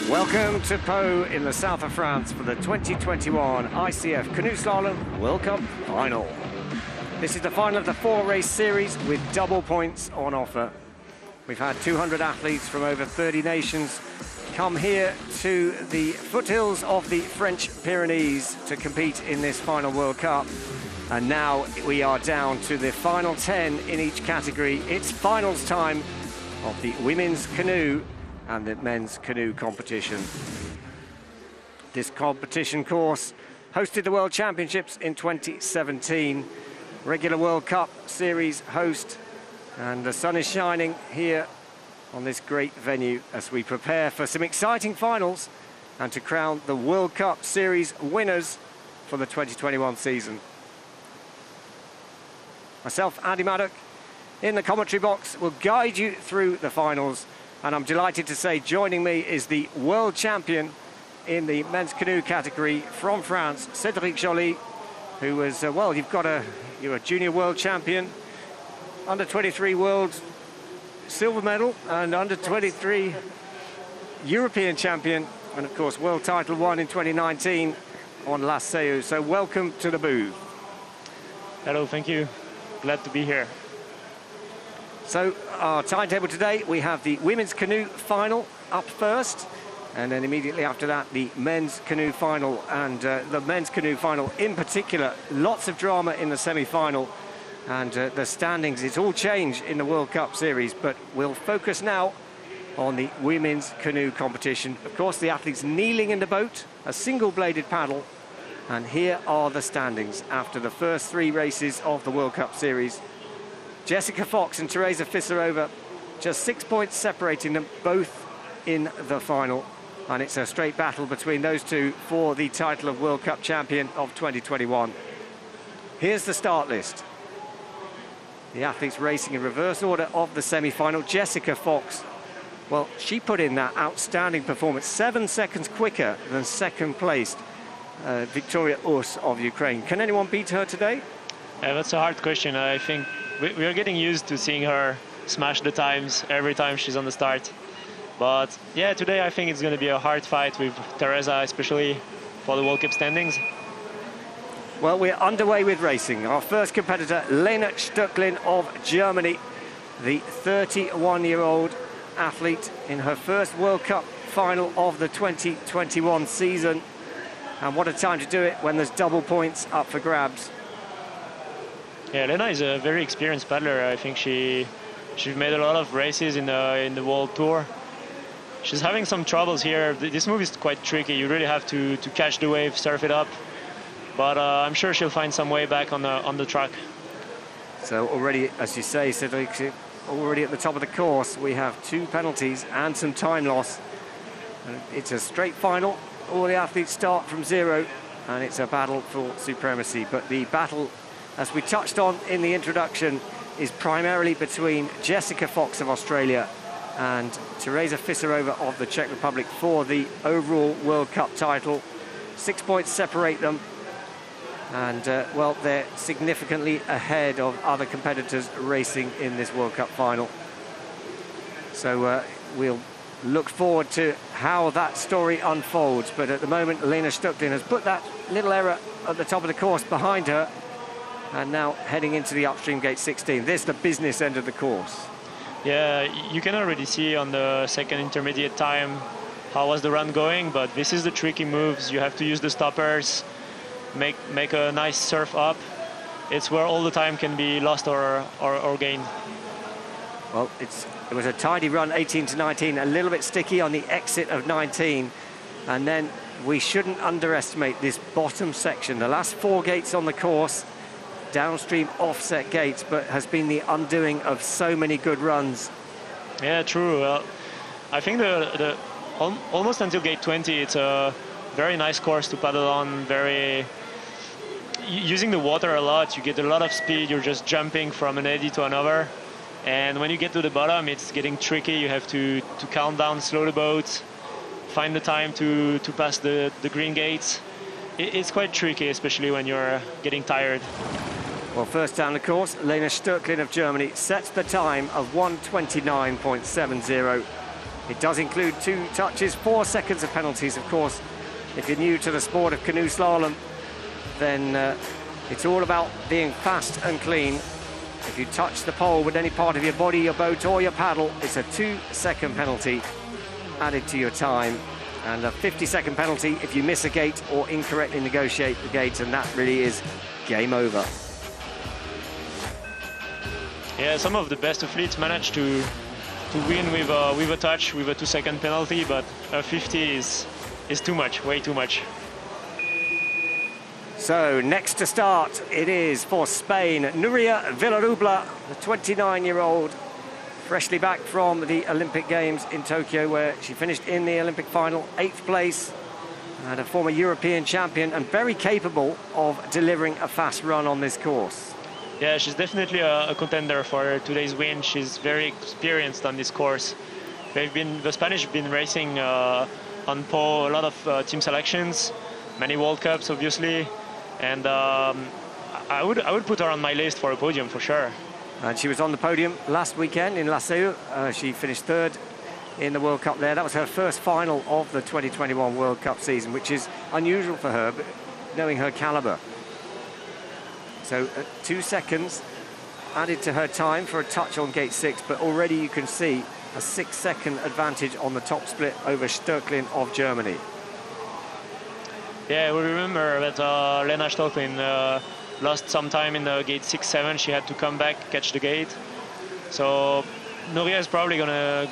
Welcome to Pau in the south of France for the 2021 ICF Canoe Slalom World Cup final. This is the final of the 4-race series with double points on offer. We've had 200 athletes from over 30 nations come here to the foothills of the French Pyrenees to compete in this final World Cup. And now we are down to the final 10 in each category. It's finals time of the women's canoe and the men's canoe competition. This competition course hosted the World Championships in 2017, regular World Cup series host, and the sun is shining here on this great venue as we prepare for some exciting finals and to crown the World Cup series winners for the 2021 season. Myself, Andy Maddock, in the commentary box will guide you through the finals. And I'm delighted to say joining me is the world champion in the men's canoe category from France, Cedric Joly, who was, well, you're a junior world champion, under 23 world silver medal, and under 23 European champion, and of course world title won in 2019 on La Seu. So welcome to the booth. Hello, thank you. Glad to be here. So our timetable today, we have the women's canoe final up first, and then immediately after that the men's canoe final. And the men's canoe final in particular, lots of drama in the semi-final, and the standings, it's all changed in the World Cup series, but we'll focus now on the women's canoe competition. Of course, the athletes kneeling in the boat, a single-bladed paddle, and here are the standings after the first 3 races of the World Cup series. Jessica Fox and Teresa Fisarova, just 6 points separating them, both in the final. And it's a straight battle between those two for the title of World Cup champion of 2021. Here's the start list. The athletes racing in reverse order of the semi-final. Jessica Fox, well, she put in that outstanding performance, 7 seconds quicker than second-placed Victoria Urs of Ukraine. Can anyone beat her today? That's a hard question. I think we are getting used to seeing her smash the times every time she's on the start. But yeah, today I think it's going to be a hard fight with Teresa, especially for the World Cup standings. Well, we're underway with racing. Our first competitor, Lena Stöcklin of Germany, the 31-year-old athlete in her first World Cup final of the 2021 season. And what a time to do it when there's double points up for grabs. Yeah, Lena is a very experienced paddler. I think she's made a lot of races in the World Tour. She's having some troubles here. This move is quite tricky. You really have to catch the wave, surf it up. But I'm sure she'll find some way back on the track. So already, as you say, Cedric, already at the top of the course, we have 2 penalties and some time loss. It's a straight final. All the athletes start from 0, and it's a battle for supremacy. But the battle, as we touched on in the introduction, is primarily between Jessica Fox of Australia and Teresa Fisarova of the Czech Republic for the overall World Cup title. 6 points separate them, and well, they're significantly ahead of other competitors racing in this World Cup final. So we'll look forward to how that story unfolds, but at the moment Lena Stöcklin has put that little error at the top of the course behind her, and now heading into the upstream gate 16. This is the business end of the course. Yeah, you can already see on the second intermediate time how was the run going, but this is the tricky moves. You have to use the stoppers, make a nice surf up. It's where all the time can be lost or gained. Well, it was a tidy run, 18 to 19, a little bit sticky on the exit of 19, and then we shouldn't underestimate this bottom section. The last 4 gates on the course, downstream offset gates, but has been the undoing of so many good runs. Yeah, true. I think almost until gate 20, it's a very nice course to paddle on, using the water a lot. You get a lot of speed, you're just jumping from an eddy to another. And when you get to the bottom, it's getting tricky. You have to count down, slow the boat, find the time to pass the green gates. It's quite tricky, especially when you're getting tired. Well, first down the course, Lena Stöcklin of Germany sets the time of 1:29.70. It does include 2 touches, 4 seconds of penalties, of course. If you're new to the sport of canoe slalom, then it's all about being fast and clean. If you touch the pole with any part of your body, your boat or your paddle, it's a 2-second penalty added to your time, and a 50-second penalty if you miss a gate or incorrectly negotiate the gate, and that really is game over. Yeah, some of the best athletes manage to win with a touch, with a 2-second penalty, but a 50 is too much, way too much. So next to start, it is for Spain, Núria Villarubla, the 29-year-old, freshly back from the Olympic Games in Tokyo, where she finished in the Olympic final, 8th place, and a former European champion, and very capable of delivering a fast run on this course. Yeah, she's definitely a contender for today's win. She's very experienced on this course. The Spanish have been racing on pole, a lot of team selections, many World Cups, obviously, and I would put her on my list for a podium for sure. And she was on the podium last weekend in La Seu. She finished 3rd in the World Cup there. That was her first final of the 2021 World Cup season, which is unusual for her, but knowing her caliber. So 2 seconds added to her time for a touch on gate 6, but already you can see a 6-second advantage on the top split over Stöcklin of Germany. Yeah, we remember that Lena Stöcklin lost some time in the gate 6-7. She had to come back, catch the gate. So Núria is probably gonna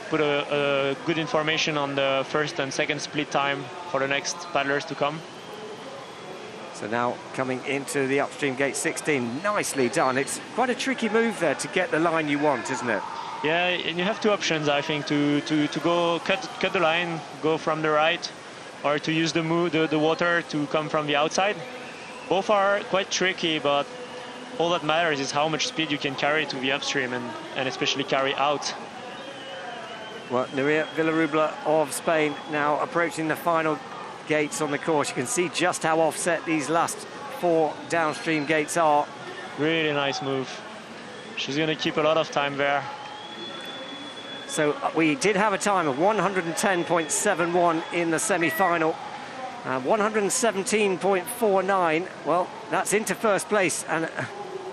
put a good information on the 1st and 2nd split time for the next paddlers to come. So now coming into the upstream gate 16, nicely done. It's quite a tricky move there to get the line you want, isn't it? Yeah, and you have 2 options, I think, to go cut the line, go from the right, or to use the water to come from the outside. Both are quite tricky, but all that matters is how much speed you can carry to the upstream and especially carry out. Well, Núria Villarubla of Spain now approaching the final gates on the course. You can see just how offset these last 4 downstream gates are. Really nice move. She's going to keep a lot of time there. So we did have a time of 110.71 in the semi-final. 117.49, well, that's into 1st place, and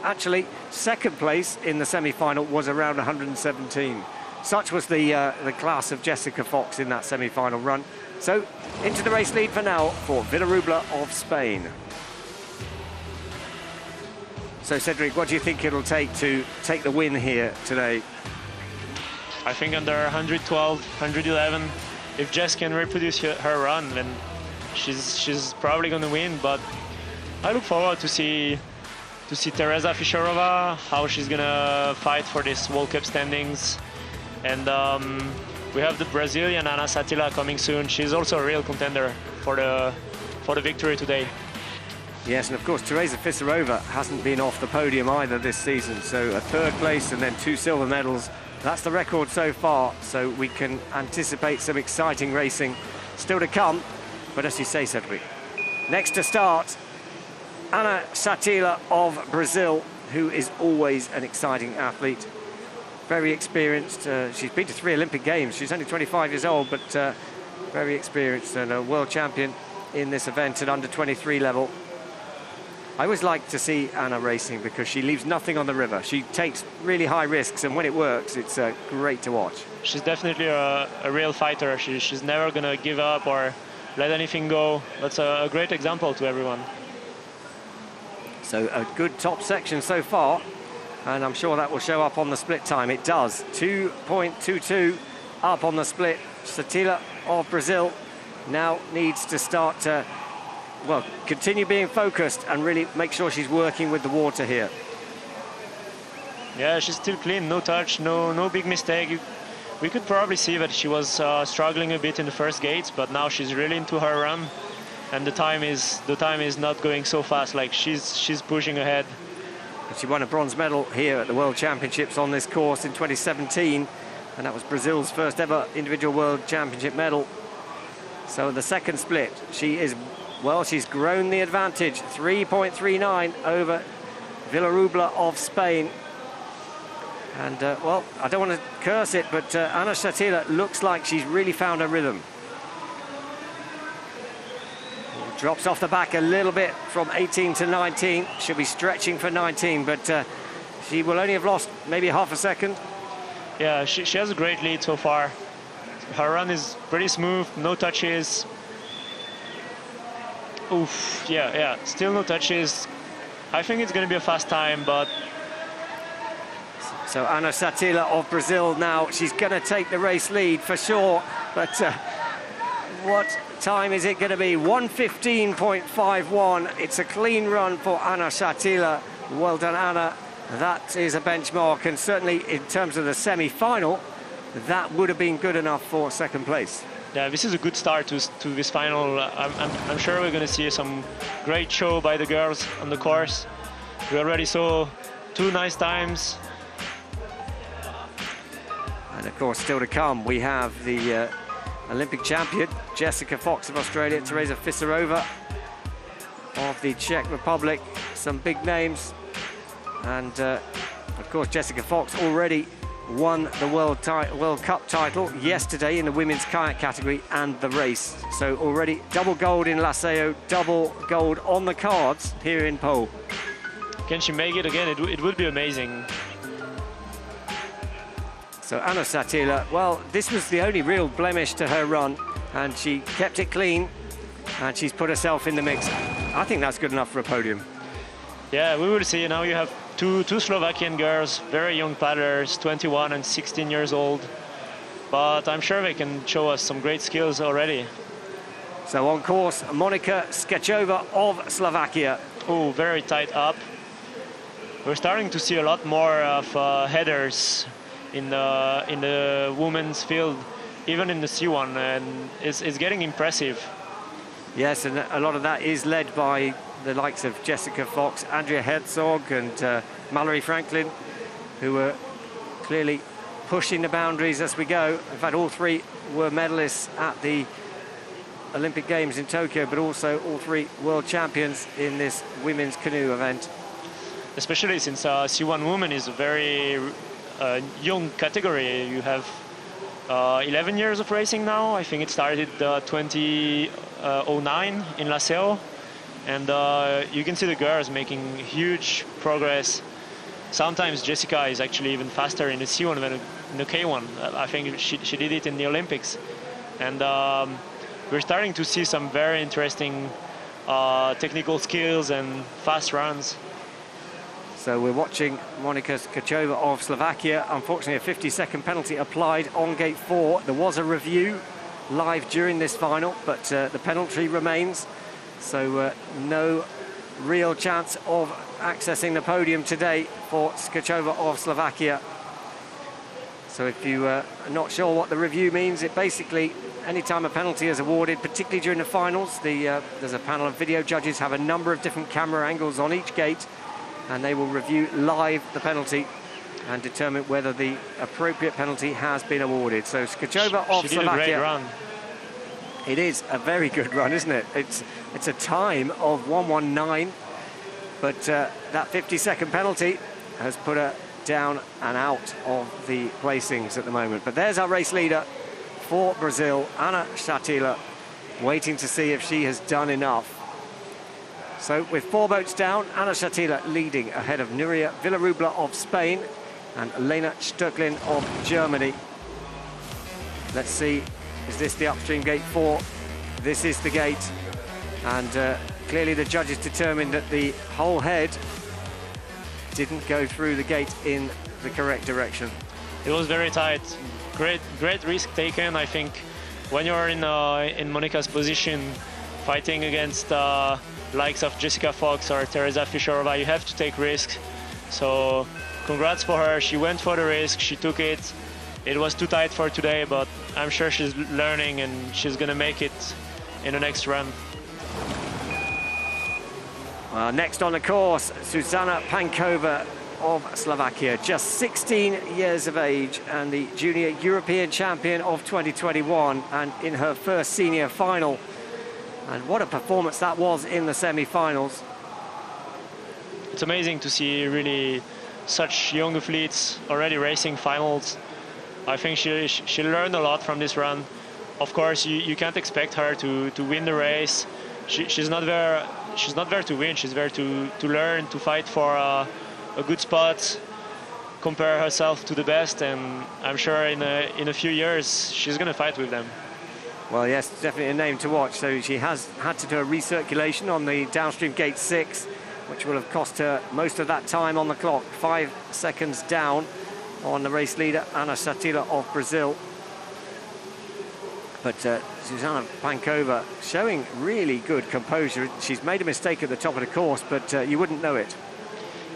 actually 2nd place in the semi-final was around 117. Such was the class of Jessica Fox in that semi-final run. So into the race lead for now for Villarubla of Spain. So Cedric, what do you think it'll take to take the win here today? I think under 112, 111, if Jess can reproduce her run, then she's probably going to win. But I look forward to see Teresa Fischerova, how she's going to fight for this World Cup standings. And we have the Brazilian Ana Satila coming soon. She's also a real contender for the victory today. Yes, and of course Teresa Fischerova hasn't been off the podium either this season. So a 3rd place and then 2 silver medals. That's the record so far. So we can anticipate some exciting racing still to come. But as you say, Cedric, next to start, Ana Satila of Brazil, who is always an exciting athlete. Very experienced. She's been to 3 Olympic Games. She's only 25 years old, but very experienced and a world champion in this event at under 23 level. I always like to see Ana racing because she leaves nothing on the river. She takes really high risks, and when it works, it's great to watch. She's definitely a real fighter. She's never going to give up or let anything go. That's a great example to everyone. So a good top section so far, and I'm sure that will show up on the split time. It does. 2.22 up on the split. Satila of Brazil now needs to start to, well, continue being focused and really make sure she's working with the water here. Yeah, she's still clean, no touch, no big mistake. We could probably see that she was struggling a bit in the first gates, but now she's really into her run, and the time is not going so fast. Like she's pushing ahead. She won a bronze medal here at the World Championships on this course in 2017, and that was Brazil's first ever individual World Championship medal. So the 2nd split, she's grown the advantage, 3.39 over Villarubla of Spain. And, well, I don't want to curse it, but Anna Shatila looks like she's really found her rhythm. Drops off the back a little bit from 18 to 19. She'll be stretching for 19, but she will only have lost maybe half a second. Yeah, she has a great lead so far. Her run is pretty smooth, no touches. Oof, yeah, still no touches. I think it's going to be a fast time, but... So Anna Shatila of Brazil now, she's going to take the race lead for sure, but what time is it going to be? 1:15.51. It's a clean run for Anna Shatila. Well done, Anna. That is a benchmark, and certainly in terms of the semi-final, that would have been good enough for second place. Yeah, this is a good start to this final. I'm sure we're going to see some great show by the girls on the course. We already saw 2 nice times. And of course, still to come, we have the Olympic champion, Jessica Fox of Australia, Teresa Fisarova of the Czech Republic, some big names. And of course, Jessica Fox already won the World Cup title yesterday in the women's kayak category and the race. So already double gold in Laseo, double gold on the cards here in Pau. Can she make it again? It would be amazing. So Anna Shatila, well, this was the only real blemish to her run, and she kept it clean, and she's put herself in the mix. I think that's good enough for a podium. Yeah, we will see. Now you have two Slovakian girls, very young paddlers, 21 and 16 years old. But I'm sure they can show us some great skills already. So on course, Monika Skečová of Slovakia. Oh, very tight up. We're starting to see a lot more of headers in the women's field, even in the C1, and it's getting impressive. Yes, and a lot of that is led by the likes of Jessica Fox, Andrea Herzog and Mallory Franklin, who are clearly pushing the boundaries as we go. In fact, all 3 were medalists at the Olympic Games in Tokyo, but also all 3 world champions in this women's canoe event. Especially since C1 women is a very young category. You have 11 years of racing now. I think it started 2009 in Laseo. And you can see the girls making huge progress. Sometimes Jessica is actually even faster in the C1 than in the K1. I think she did it in the Olympics. And we're starting to see some very interesting technical skills and fast runs. So we're watching Monika Skečová of Slovakia. Unfortunately, a 50-second penalty applied on gate 4. There was a review live during this final, but the penalty remains. So no real chance of accessing the podium today for Skečová of Slovakia. So if you are not sure what the review means, it basically, anytime a penalty is awarded, particularly during the finals, there's a panel of video judges, have a number of different camera angles on each gate, and they will review live the penalty and determine whether the appropriate penalty has been awarded. So Skečová of Slovakia. She did a great run. It is a very good run, isn't it? It's a time of 1:19, but that 50-second penalty has put her down and out of the placings at the moment. But there's our race leader for Brazil, Anna Shatila, waiting to see if she has done enough. So with 4 boats down, Anna Shatila leading ahead of Nuria Villarubla of Spain and Lena Stöcklin of Germany. Let's see, is this the upstream gate 4? This is the gate, and clearly the judges determined that the whole head didn't go through the gate in the correct direction. It was very tight. Great risk taken. I think when you're in Monika's position, fighting against likes of Jessica Fox or Teresa Fisarova, you have to take risks. So congrats for her. She went for the risk. She took it. It was too tight for today, but I'm sure she's learning and she's going to make it in the next run. Next on the course, Zuzana Pankova of Slovakia, just 16 years of age and the junior European champion of 2021, and in her first senior final. And what a performance that was in the semi-finals. It's amazing to see really such young athletes already racing finals. I think she learned a lot from this run. Of course, you can't expect her to win the race. She's not there to win. She's there to learn, to fight for a good spot, compare herself to the best, and I'm sure in a few years she's going to fight with them. Well, yes, definitely a name to watch. So she has had to do a recirculation on the downstream gate 6, which will have cost her most of that time on the clock. 5 seconds down on the race leader, Ana Satila of Brazil. But Zuzana Pankova showing really good composure. She's made a mistake at the top of the course, but you wouldn't know it.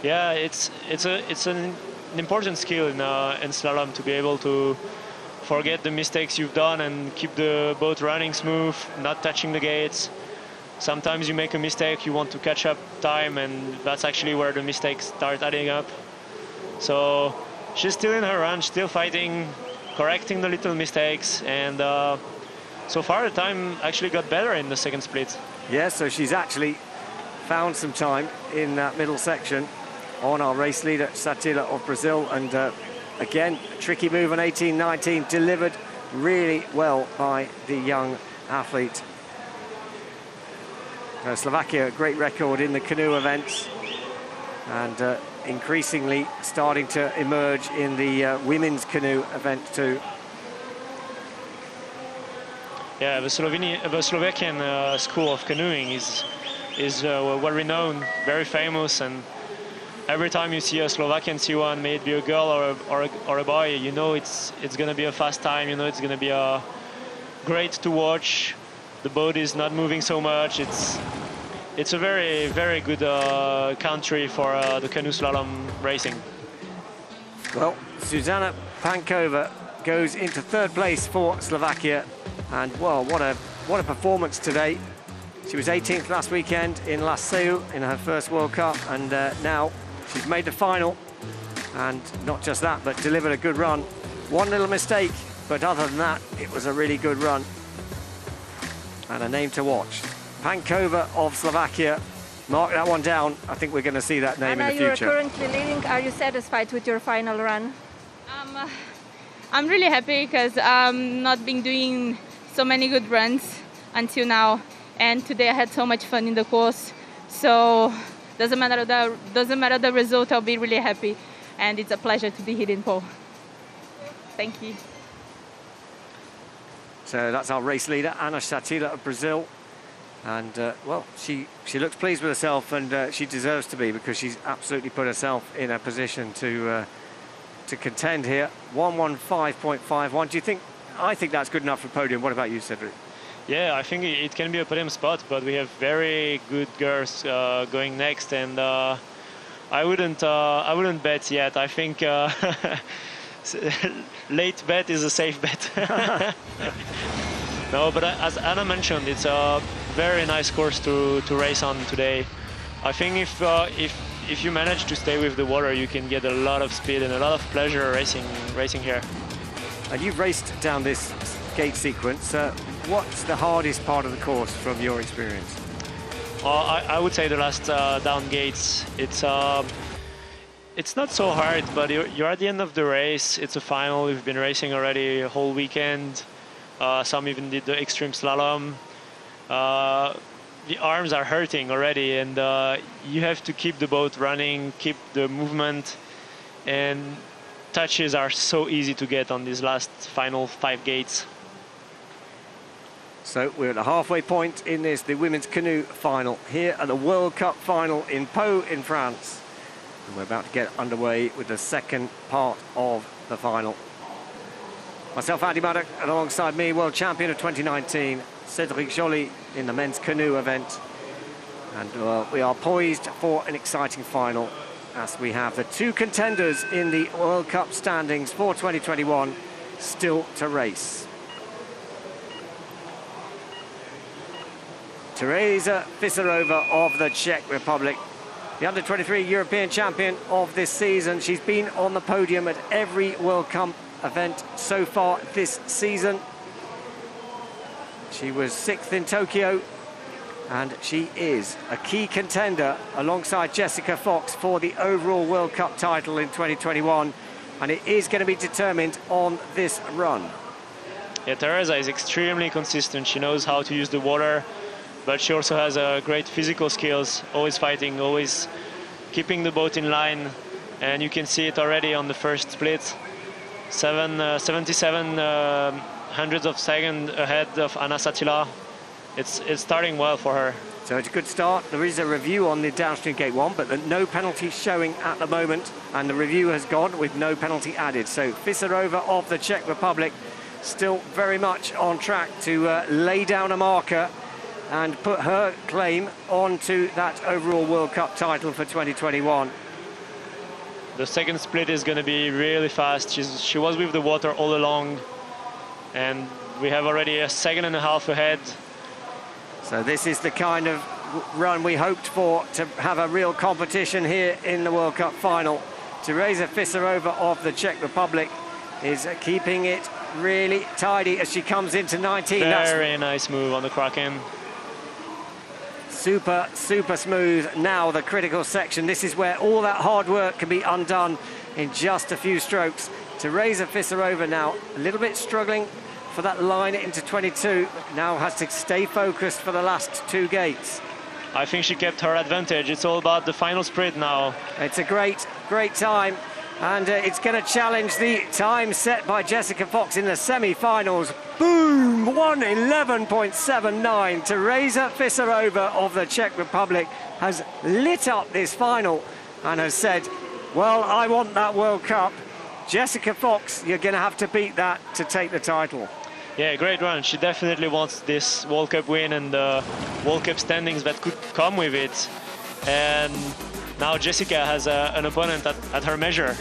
Yeah, it's an important skill in slalom to be able to forget the mistakes you've done and keep the boat running smooth, not touching the gates. Sometimes you make a mistake, you want to catch up time, and that's actually where the mistakes start adding up. So she's still in her run, still fighting, correcting the little mistakes, and so far the time actually got better in the second split. Yeah, so she's actually found some time in that middle section on our race leader, Satila of Brazil, and again, a tricky move on 18-19, delivered really well by the young athlete. Slovakia, a great record in the canoe events, and increasingly starting to emerge in the women's canoe event too. Yeah, the Slovakian school of canoeing is well renowned, very famous, and every time you see a Slovakian C1, may it be a girl or a boy, you know it's going to be a fast time. You know it's going to be great to watch. The boat is not moving so much. It's a very, very good country for the canoe slalom racing. Well, Zuzana Pankova goes into 3rd place for Slovakia, and well, what a performance today. She was 18th last weekend in La Seu in her first World Cup, and now she's made the final, and not just that, but delivered a good run. One little mistake, but other than that, it was a really good run. And a name to watch. Pankova of Slovakia. Mark that one down. I think we're going to see that name Anna, in the future. You're currently leading. Are you satisfied with your final run? I'm really happy because I've not been doing so many good runs until now. And today I had so much fun in the course. So doesn't matter the result, I'll be really happy. And it's a pleasure to be here in Pau. Thank you. So that's our race leader, Ana Satila of Brazil. And, well, she looks pleased with herself, and she deserves to be, because she's absolutely put herself in a position to contend here. 1:15.51. Do you think? I think that's good enough for podium. What about you, Cedric? Yeah, I think it can be a podium spot, but we have very good girls going next, and I wouldn't bet yet. I think late bet is a safe bet. No, but as Anna mentioned, it's a very nice course to race on today. I think if you manage to stay with the water, you can get a lot of speed and a lot of pleasure racing here. And you've raced down this gate sequence. What's the hardest part of the course from your experience? I would say the last down gates. It's not so hard, but you're at the end of the race. It's a final. We've been racing already a whole weekend. Some even did the extreme slalom. The arms are hurting already, and you have to keep the boat running, keep the movement, and touches are so easy to get on these last final 5 gates. So we're at the halfway point in this, the women's canoe final, here at the World Cup final in Pau in France. And we're about to get underway with the second part of the final. Myself, Andy Maddock, and alongside me, world champion of 2019, Cedric Joly in the men's canoe event. And we are poised for an exciting final, as we have the 2 contenders in the World Cup standings for 2021 still to race. Teresa Fiserova of the Czech Republic, the under-23 European champion of this season. She's been on the podium at every World Cup event so far this season. She was 6th in Tokyo, And she is a key contender alongside Jessica Fox for the overall World Cup title in 2021. And it is going to be determined on this run. Yeah, Teresa is extremely consistent. She knows how to use the water, but she also has great physical skills, always fighting, always keeping the boat in line. And you can see it already on the first split. 77 hundredths of second ahead of Anna Satila. It's starting well for her. So it's a good start. There is a review on the downstream gate 1, but no penalties showing at the moment, and the review has gone with no penalty added. So Fisarova of the Czech Republic still very much on track to lay down a marker and put her claim onto that overall World Cup title for 2021. The second split is going to be really fast. She was with the water all along, and we have already a second and a half ahead. So this is the kind of run we hoped for, to have a real competition here in the World Cup final. Teresa Fisarova of the Czech Republic is keeping it really tidy as she comes into 19. Very nice move on the Kraken. Super, super smooth. Now the critical section. This is where all that hard work can be undone in just a few strokes. Teresa Fisarova now a little bit struggling for that line into 22. Now has to stay focused for the last 2 gates. I think she kept her advantage. It's all about the final sprint now. It's a great, great time. And it's going to challenge the time set by Jessica Fox in the semi-finals. Boom! 1:11.79. Teresa Fisarova of the Czech Republic has lit up this final and has said, well, I want that World Cup. Jessica Fox, you're going to have to beat that to take the title. Yeah, great run. She definitely wants this World Cup win and the World Cup standings that could come with it. And now Jessica has an opponent at her measure.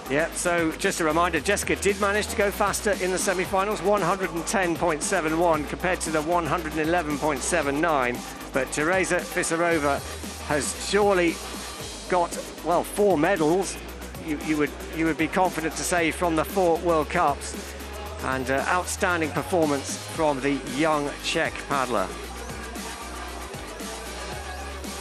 Yeah, so just a reminder, Jessica did manage to go faster in the semi-finals, 110.71 compared to the 111.79. But Teresa Fisarova has surely got, well, 4 medals. You would be confident to say from the 4 World Cups. And outstanding performance from the young Czech paddler.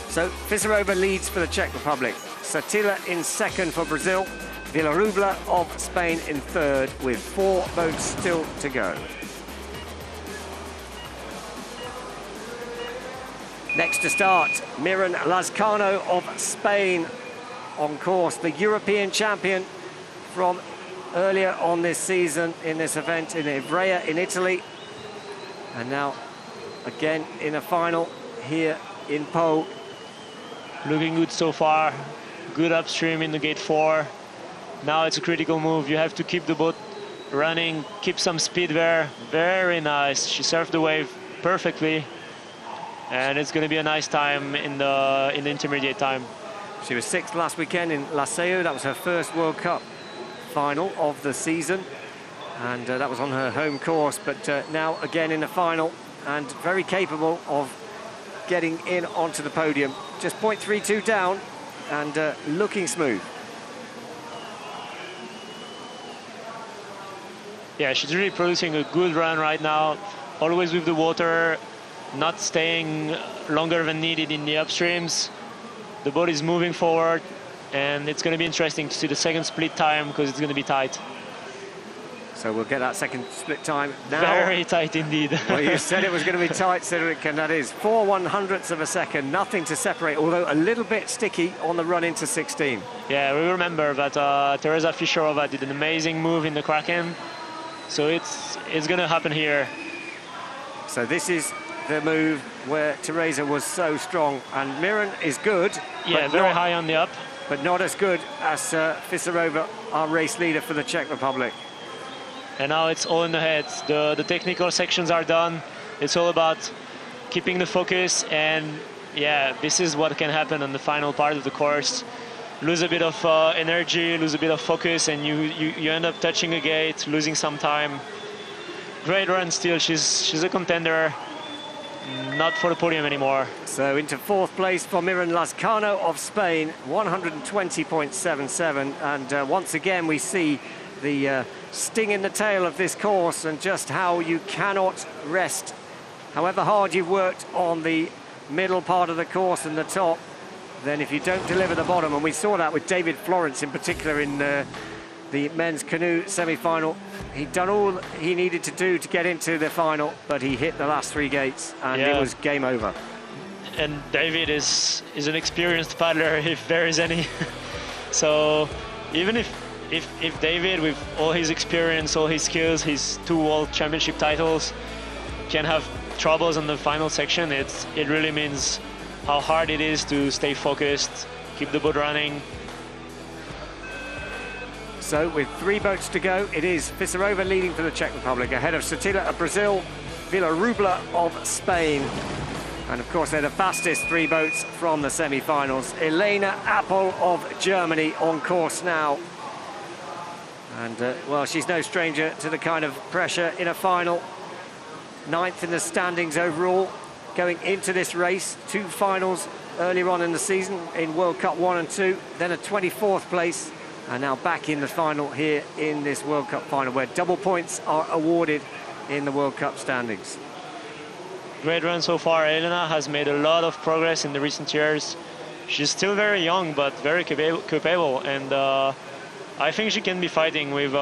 So Fisarova leads for the Czech Republic. Satila in second for Brazil. Villarubla of Spain in third, with 4 boats still to go. Next to start, Miran Lazcano of Spain on course, the European champion from earlier on this season in this event in Ivrea in Italy. And now again in a final here in Pau. Looking good so far. Good upstream in the gate 4. Now it's a critical move. You have to keep the boat running, keep some speed there. Very nice. She surfed the wave perfectly. And it's going to be a nice time in the intermediate time. She was 6th last weekend in La Seu. That was her first World Cup final of the season. And that was on her home course. But now again in the final, and very capable of getting in onto the podium. Just 0.32 down and looking smooth. Yeah, she's really producing a good run right now. Always with the water, not staying longer than needed in the upstreams. The boat is moving forward, and it's going to be interesting to see the second split time because it's going to be tight. So we'll get that second split time now. Very tight indeed. Well, you said it was going to be tight, Cedric, and that is 4 100ths of a second. Nothing to separate, although a little bit sticky on the run into 16. Yeah, we remember that Teresa Fisarova did an amazing move in the Kraken. So it's going to happen here. So this is the move where Teresa was so strong, and Miran is good. Yeah, very high on the up. But not as good as Fisarova, our race leader for the Czech Republic. And now it's all in the head. The technical sections are done. It's all about keeping the focus, and yeah, this is what can happen on the final part of the course. Lose a bit of energy, lose a bit of focus, and you end up touching a gate, losing some time. Great run still. She's a contender, not for the podium anymore. So into 4th place for Miran Lazcano of Spain, 120.77. And once again, we see the sting in the tail of this course and just how you cannot rest however hard you've worked on the middle part of the course and the top, then if you don't deliver the bottom, and we saw that with David Florence in particular in the men's canoe semi-final, he'd done all he needed to do to get into the final, but he hit the last 3 gates and it was game over. And David is an experienced paddler, if there is any. So even if David, with all his experience, all his skills, his 2 World Championship titles, can have troubles on the final section, it really means how hard it is to stay focused, keep the boat running. So with 3 boats to go, it is Fiserova leading for the Czech Republic, ahead of Sotila of Brazil, Villarubla of Spain. And of course, they're the fastest 3 boats from the semi-finals. Elena Appel of Germany on course now. And, well, she's no stranger to the kind of pressure in a final. 9th in the standings overall, going into this race. 2 finals earlier on in the season in World Cup 1 and 2, then a 24th place, and now back in the final here in this World Cup final, where double points are awarded in the World Cup standings. Great run so far. Elena has made a lot of progress in the recent years. She's still very young, but very capable, and I think she can be fighting with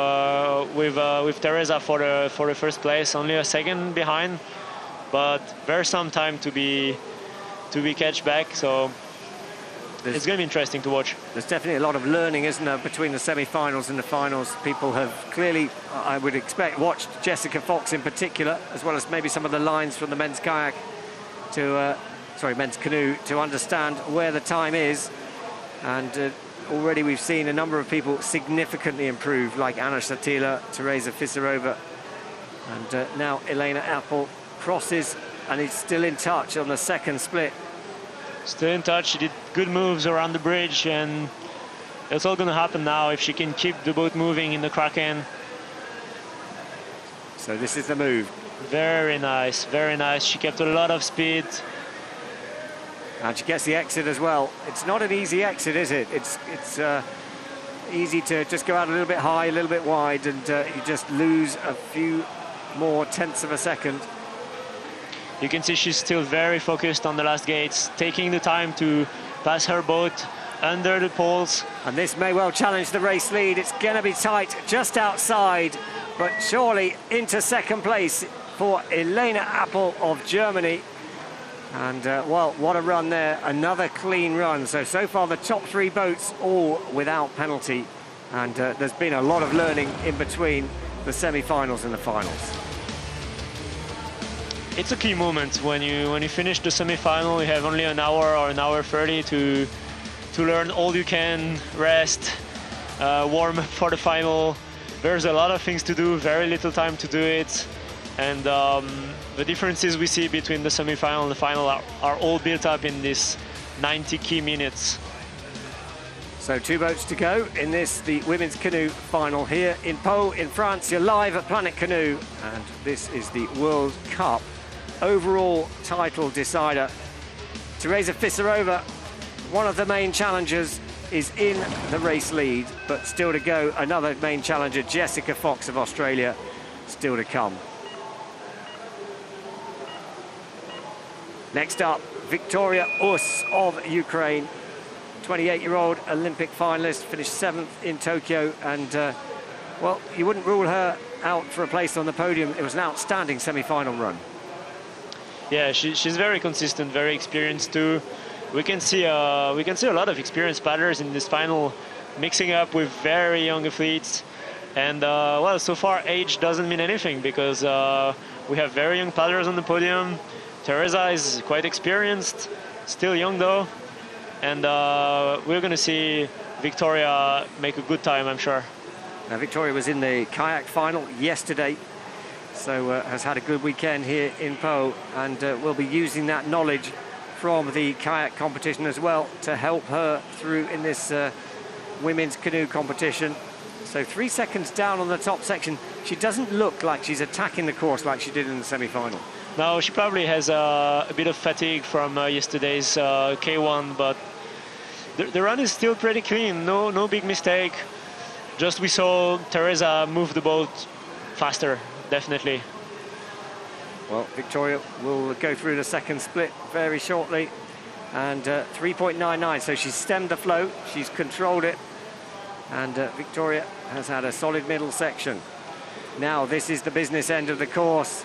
Teresa for the first place. Only a second behind, but there's some time to be catch back. So it's going to be interesting to watch. There's definitely a lot of learning, isn't there, between the semi-finals and the finals. People have clearly, I would expect, watched Jessica Fox in particular, as well as maybe some of the lines from the men's kayak to, men's canoe, to understand where the time is. And already we've seen a number of people significantly improve, like Anna Sotila, Teresa Fiserova, and now Elena Appel crosses and is still in touch on the second split. Still in touch. She did good moves around the bridge, and it's all going to happen now if she can keep the boat moving in the Kraken. So this is the move. Very nice, very nice. She kept a lot of speed. And she gets the exit as well. It's not an easy exit, is it? It's easy to just go out a little bit high, a little bit wide, and you just lose a few more tenths of a second. You can see she's still very focused on the last gates, taking the time to pass her boat under the poles. And this may well challenge the race lead. It's going to be tight just outside, but surely into second place for Elena Appel of Germany. And, well, what a run there. Another clean run. So far, the top 3 boats all without penalty. And there's been a lot of learning in between the semi-finals and the finals. It's a key moment when you finish the semi-final. You have only an hour or an hour 30 to learn all you can, rest, warm up for the final. There's a lot of things to do, very little time to do it, and the differences we see between the semi-final and the final are all built up in these 90 key minutes. So 2 boats to go in this, the women's canoe final here in Pau in France. You're live at Planet Canoe, and this is the World Cup overall title decider. Teresa Fiserova, one of the main challengers, is in the race lead, but still to go another main challenger, Jessica Fox of Australia, still to come. Next up, Victoria Us of Ukraine, 28-year-old Olympic finalist, finished 7th in Tokyo, and well, you wouldn't rule her out for a place on the podium. It was an outstanding semi-final run. Yeah, she's very consistent, very experienced too. We can see a lot of experienced paddlers in this final, mixing up with very young athletes. And well, so far age doesn't mean anything, because we have very young paddlers on the podium. Teresa is quite experienced, still young though, and we're going to see Victoria make a good time, I'm sure. Now, Victoria was in the kayak final yesterday, so has had a good weekend here in Pau, and will be using that knowledge from the kayak competition as well to help her through in this women's canoe competition. So 3 seconds down on the top section. She doesn't look like she's attacking the course like she did in the semi-final. No, she probably has a bit of fatigue from yesterday's K1, but the run is still pretty clean. No big mistake. Just we saw Teresa move the boat faster, definitely. Well, Victoria will go through the second split very shortly. And 3.99, so she's stemmed the flow, she's controlled it. And Victoria has had a solid middle section. Now, this is the business end of the course.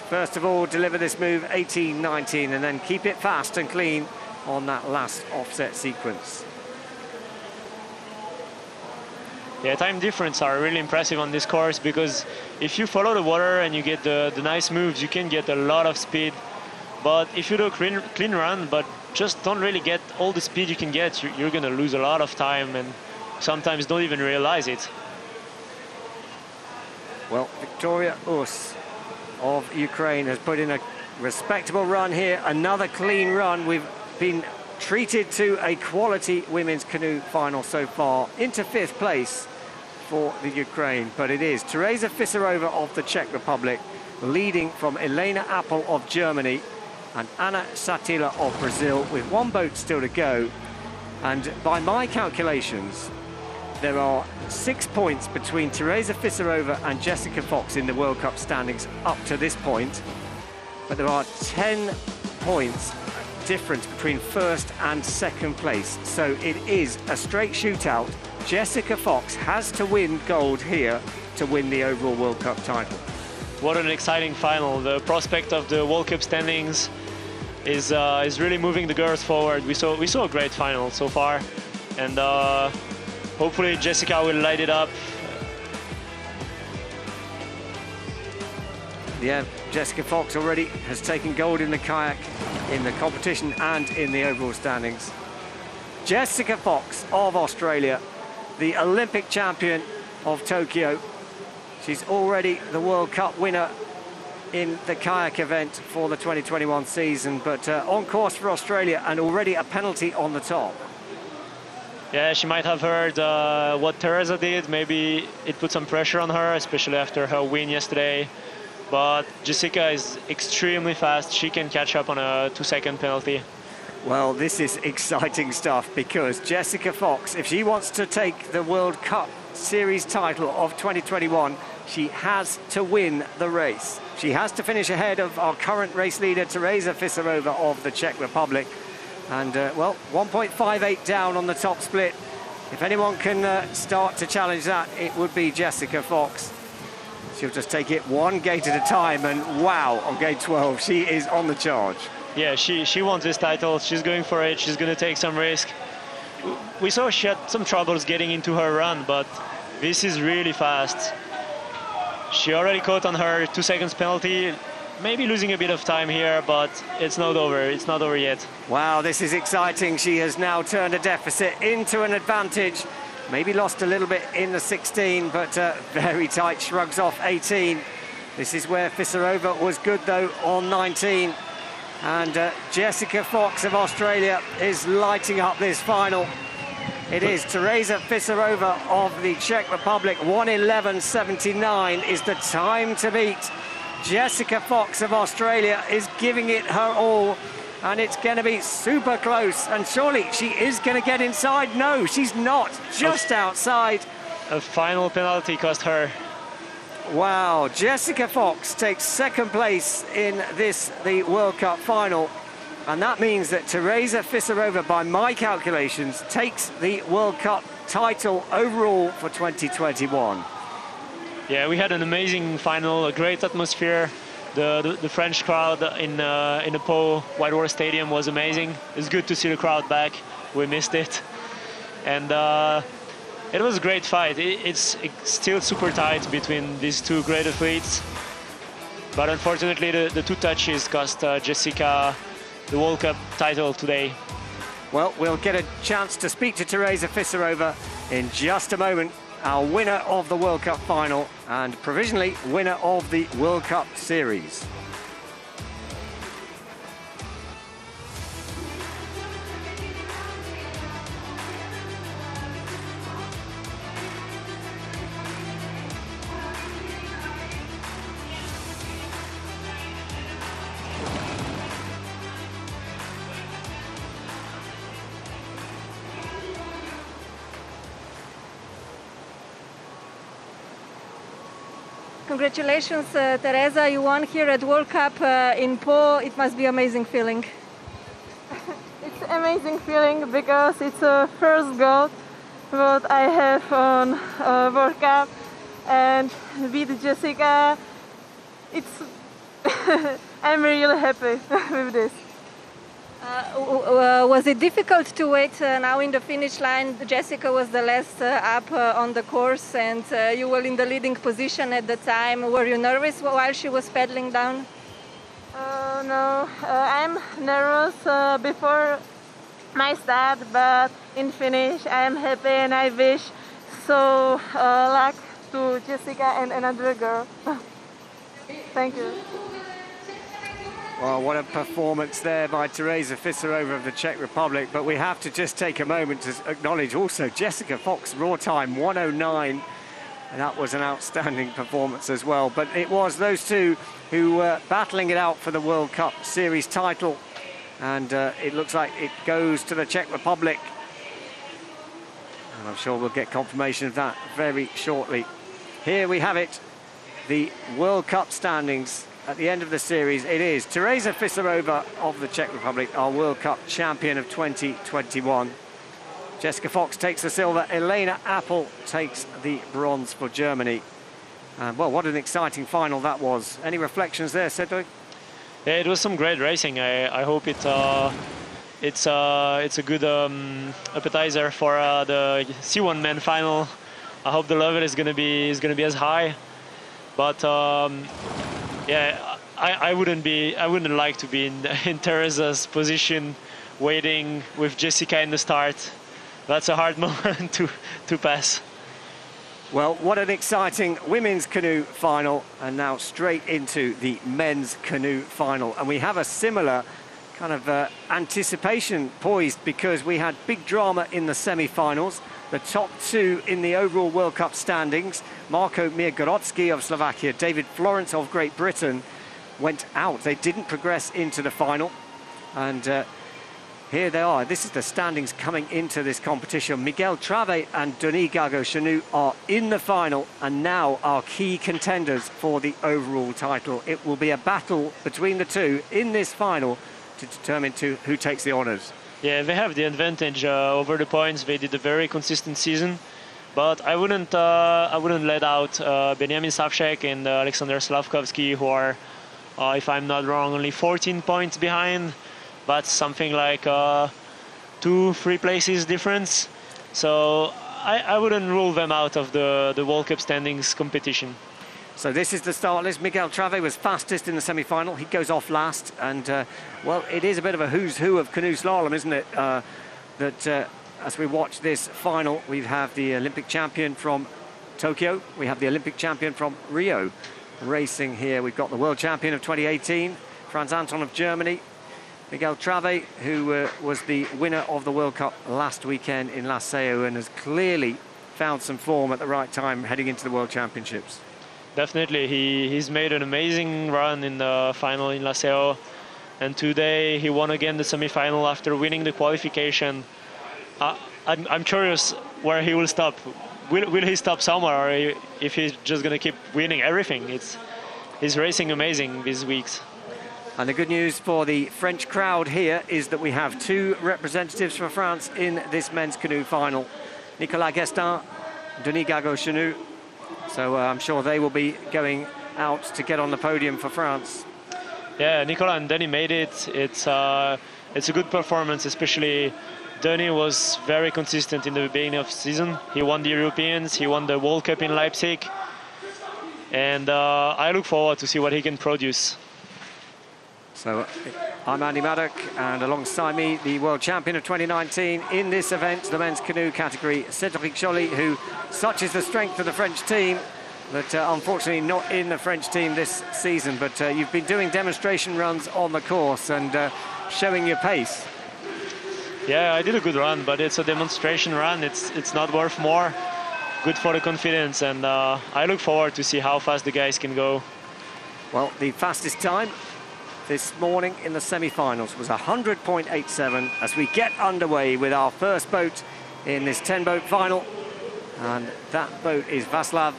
First of all, deliver this move 18-19 and then keep it fast and clean on that last offset sequence. Yeah, time difference are really impressive on this course, because if you follow the water and you get the nice moves, you can get a lot of speed. But if you do a clean run, but just don't really get all the speed you can get, you're going to lose a lot of time and sometimes don't even realize it. Well, Victoria Urs of Ukraine has put in a respectable run here. Another clean run. We've been treated to a quality women's canoe final so far. Into 5th place for the Ukraine, but it is Teresa Fisarova of the Czech Republic leading from Elena Appel of Germany and Anna Satila of Brazil, with one boat still to go. And by my calculations, there are 6 points between Teresa Fisarova and Jessica Fox in the World Cup standings up to this point. But there are 10 points difference between first and second place. So it is a straight shootout. Jessica Fox has to win gold here to win the overall World Cup title. What an exciting final. The prospect of the World Cup standings is really moving the girls forward. We saw a great final so far, and hopefully Jessica will light it up. Yeah, Jessica Fox already has taken gold in the kayak, in the competition and in the overall standings. Jessica Fox of Australia, the Olympic champion of Tokyo. She's already the World Cup winner in the kayak event for the 2021 season, but on course for Australia and already a penalty on the top. Yeah, she might have heard what Teresa did. Maybe it put some pressure on her, especially after her win yesterday. But Jessica is extremely fast. She can catch up on a 2-second penalty. Well, this is exciting stuff, because Jessica Fox, if she wants to take the World Cup Series title of 2021, she has to win the race. She has to finish ahead of our current race leader, Teresa Fisarova of the Czech Republic. And, well, 1.58 down on the top split. If anyone can start to challenge that, it would be Jessica Fox. She'll just take it one gate at a time, and wow, on gate 12, she is on the charge. Yeah, she wants this title. She's going for it. She's going to take some risk. We saw she had some troubles getting into her run, but this is really fast. She already caught on her 2 seconds penalty, maybe losing a bit of time here, but it's not over. It's not over yet. Wow, this is exciting. She has now turned a deficit into an advantage. Maybe lost a little bit in the 16, but very tight, shrugs off 18. This is where Fisarova was good, though, on 19. And Jessica Fox of Australia is lighting up this final. It is Teresa Fisarova of the Czech Republic. 1:11.79 is the time to beat. Jessica Fox of Australia is giving it her all, and it's going to be super close. And surely she is going to get inside. No, she's not. Just outside. A final penalty cost her. Wow, Jessica Fox takes second place in the World Cup final. And that means that Teresa Fisarova, by my calculations, takes the World Cup title overall for 2021. Yeah, we had an amazing final, a great atmosphere. The French crowd in the Pau Whitewater Stadium was amazing. It's good to see the crowd back. We missed it. And it was a great fight. It's still super tight between these two great athletes. But unfortunately, the two touches cost Jessica the World Cup title today. Well, we'll get a chance to speak to Teresa Fisarova in just a moment, our winner of the World Cup final and provisionally winner of the World Cup Series. Congratulations, Teresa. You won here at World Cup in Po. It must be an amazing feeling. It's an amazing feeling because it's the first goal that I have on World Cup, and with Jessica, it's I'm really happy with this. Was it difficult to wait now in the finish line? Jessica was the last up on the course, and you were in the leading position at the time. Were you nervous while she was pedaling down? No, I'm nervous before my start, but in finish I'm happy, and I wish so luck to Jessica and another girl. Thank you. Well, what a performance there by Teresa Fiserova of the Czech Republic. But we have to just take a moment to acknowledge also Jessica Fox, raw time 1:09. And that was an outstanding performance as well. But it was those two who were battling it out for the World Cup Series title. And it looks like it goes to the Czech Republic. And I'm sure we'll get confirmation of that very shortly. Here we have it, the World Cup standings. At the end of the series, it is Teresa Fiserova of the Czech Republic, our World Cup champion of 2021. Jessica Fox takes the silver. Elena Appel takes the bronze for Germany. Well, what an exciting final that was. Any reflections there, Cedric? Yeah, it was some great racing. I hope it's a good appetizer for the C1 men final. I hope the level is gonna be as high, but. Yeah, I wouldn't like to be in Teresa's position, waiting with Jessica in the start. That's a hard moment to pass. Well, what an exciting women's canoe final, and now straight into the men's canoe final. And we have a similar kind of anticipation poised, because we had big drama in the semi-finals. The top two in the overall World Cup standings, Marko Mirgorodsky of Slovakia, David Florence of Great Britain, went out. They didn't progress into the final. And here they are. This is the standings coming into this competition. Miguel Trave and Denis Gago-Chanou are in the final and now are key contenders for the overall title. It will be a battle between the two in this final to determine who takes the honours. Yeah, they have the advantage over the points. They did a very consistent season, but I wouldn't let out Benjamin Savšek and Alexander Slavkovsky, who are, if I'm not wrong, only 14 points behind. But something like 2-3 places difference. So I wouldn't rule them out of the World Cup standings competition. So this is the start list. Miguel Trave was fastest in the semi-final. He goes off last, and well, it is a bit of a who's who of canoe slalom, isn't it? As we watch this final, we have the Olympic champion from Tokyo. We have the Olympic champion from Rio racing here. We've got the world champion of 2018, Franz Anton of Germany. Miguel Trave, who was the winner of the World Cup last weekend in La Seu and has clearly found some form at the right time heading into the World Championships. Definitely, he's made an amazing run in the final in La Seu, and today he won again the semi-final after winning the qualification. I'm curious where he will stop. Will he stop somewhere, or if he's just going to keep winning everything? He's racing amazing these weeks. And the good news for the French crowd here is that we have two representatives for France in this men's canoe final. Nicolas Guestin, Denis Gago-Chanou. So I'm sure they will be going out to get on the podium for France. Yeah, Nicolas and Denis made it. It's a good performance, especially Denis was very consistent in the beginning of the season. He won the Europeans, he won the World Cup in Leipzig. And I look forward to see what he can produce. So I'm Andy Maddock, and alongside me, the world champion of 2019 in this event, the men's canoe category, Cédric Joly, who such is the strength of the French team, but unfortunately not in the French team this season. But you've been doing demonstration runs on the course and showing your pace. Yeah, I did a good run, but it's a demonstration run. It's not worth more. Good for the confidence, and I look forward to see how fast the guys can go. Well, the fastest time this morning in the semi-finals was 100.87 as we get underway with our first boat in this 10-boat final. And that boat is Václav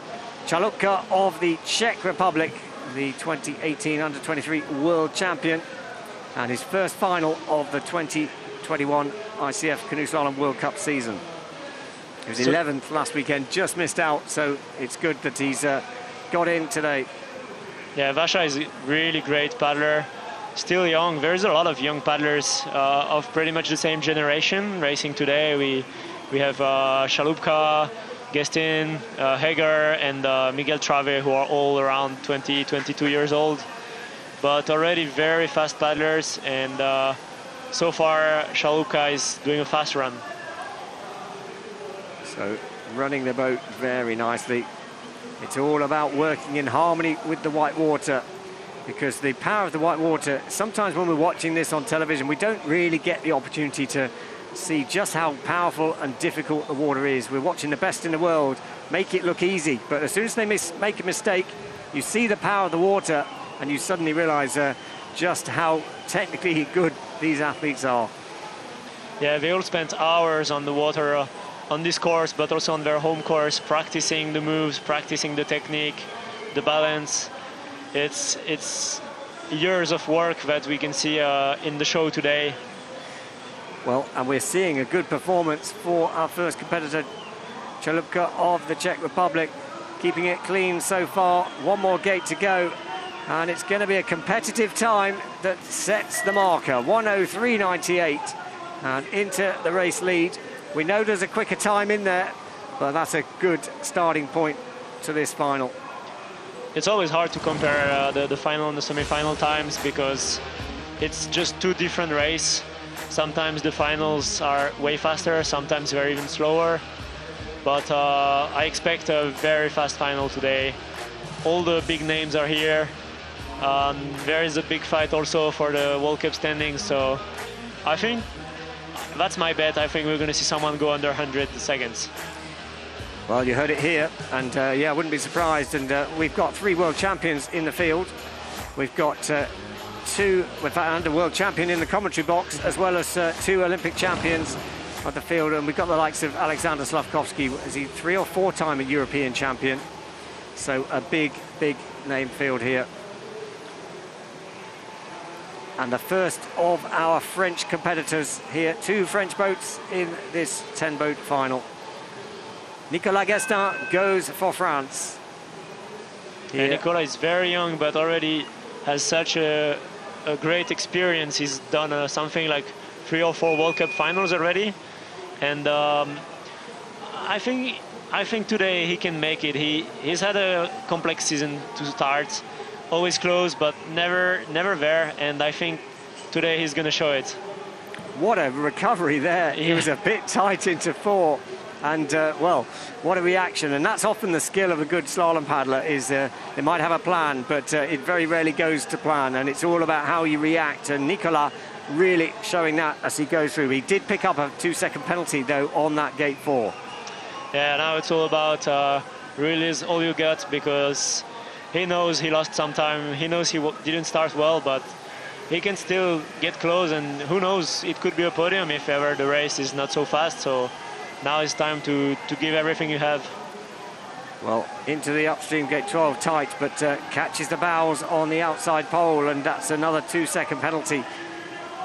Chalupka of the Czech Republic, the 2018 Under-23 World Champion, and his first final of the 2021 ICF Canoe Slalom World Cup season. He was 11th last weekend, just missed out, so it's good that he's got in today. Yeah, Vasha is a really great paddler, still young. There's a lot of young paddlers of pretty much the same generation racing today. We have Chalupka, Gestin, Heger, and Miguel Trave, who are all around 20, 22 years old, but already very fast paddlers, and so far Chalupka is doing a fast run. So running the boat very nicely. It's all about working in harmony with the white water, because the power of the white water, sometimes when we're watching this on television, we don't really get the opportunity to see just how powerful and difficult the water is. We're watching the best in the world make it look easy, but as soon as they make a mistake, you see the power of the water and you suddenly realize just how technically good these athletes are. Yeah, they all spent hours on the water on this course, but also on their home course, practicing the moves, practicing the technique, the balance. It's years of work that we can see in the show today. Well, and we're seeing a good performance for our first competitor, Chalupka of the Czech Republic, keeping it clean so far. One more gate to go, and it's going to be a competitive time that sets the marker, 1:03.98, and into the race lead. We know there's a quicker time in there, but that's a good starting point to this final. It's always hard to compare the final and the semi-final times, because it's just two different races. Sometimes the finals are way faster, sometimes they're even slower. But I expect a very fast final today. All the big names are here. There is a big fight also for the World Cup standings, so I think that's my bet. I think we're going to see someone go under 100 seconds. Well, you heard it here, and yeah, I wouldn't be surprised. And we've got 3 world champions in the field. We've got 2, and a world champion in the commentary box, as well as 2 Olympic champions of the field. And we've got the likes of Alexander Slavkovsky. Is he 3 or 4-time European champion? So a big, big name field here. And the first of our French competitors here, 2 French boats in this 10-boat final. Nicolas Gestin goes for France. Yeah, Nicolas is very young, but already has such a great experience. He's done something like 3 or 4 World Cup finals already, and I think today he can make it. He's had a complex season to start, always close, but never there, and I think today he's going to show it. What a recovery there. Yeah. He was a bit tight into 4. And, well, what a reaction. And that's often the skill of a good slalom paddler, is they might have a plan, but it very rarely goes to plan. And it's all about how you react. And Nicolas really showing that as he goes through. He did pick up a 2-second penalty, though, on that gate 4. Yeah, now it's all about release all you got, because he knows he lost some time. He knows he didn't start well, but he can still get close. And who knows, it could be a podium if ever the race is not so fast. So now it's time to give everything you have. Well, into the upstream gate 12 tight, but catches the bows on the outside pole, and that's another 2-second penalty.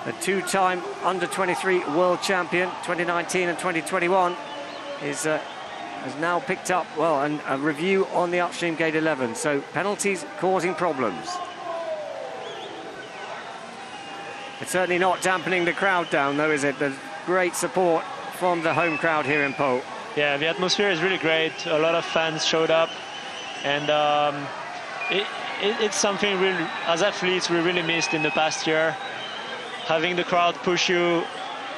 The 2-time Under-23 world champion, 2019 and 2021, has now picked up, well, a review on the upstream gate 11. So penalties causing problems. It's certainly not dampening the crowd down, though, is it? There's great support from the home crowd here in Pau. Yeah, the atmosphere is really great. A lot of fans showed up, and it's something really, as athletes, we really missed in the past year. Having the crowd push you.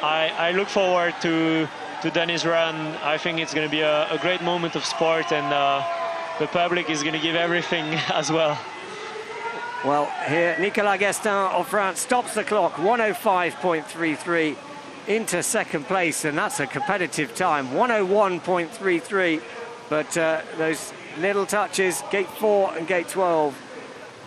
I look forward to Danny's run. I think it's going to be a great moment of sport, and the public is going to give everything as well. Well, here Nicolas Gestin of France stops the clock, 1:05.33. into second place, and that's a competitive time, 1:01.33. But those little touches, gate 4 and gate 12,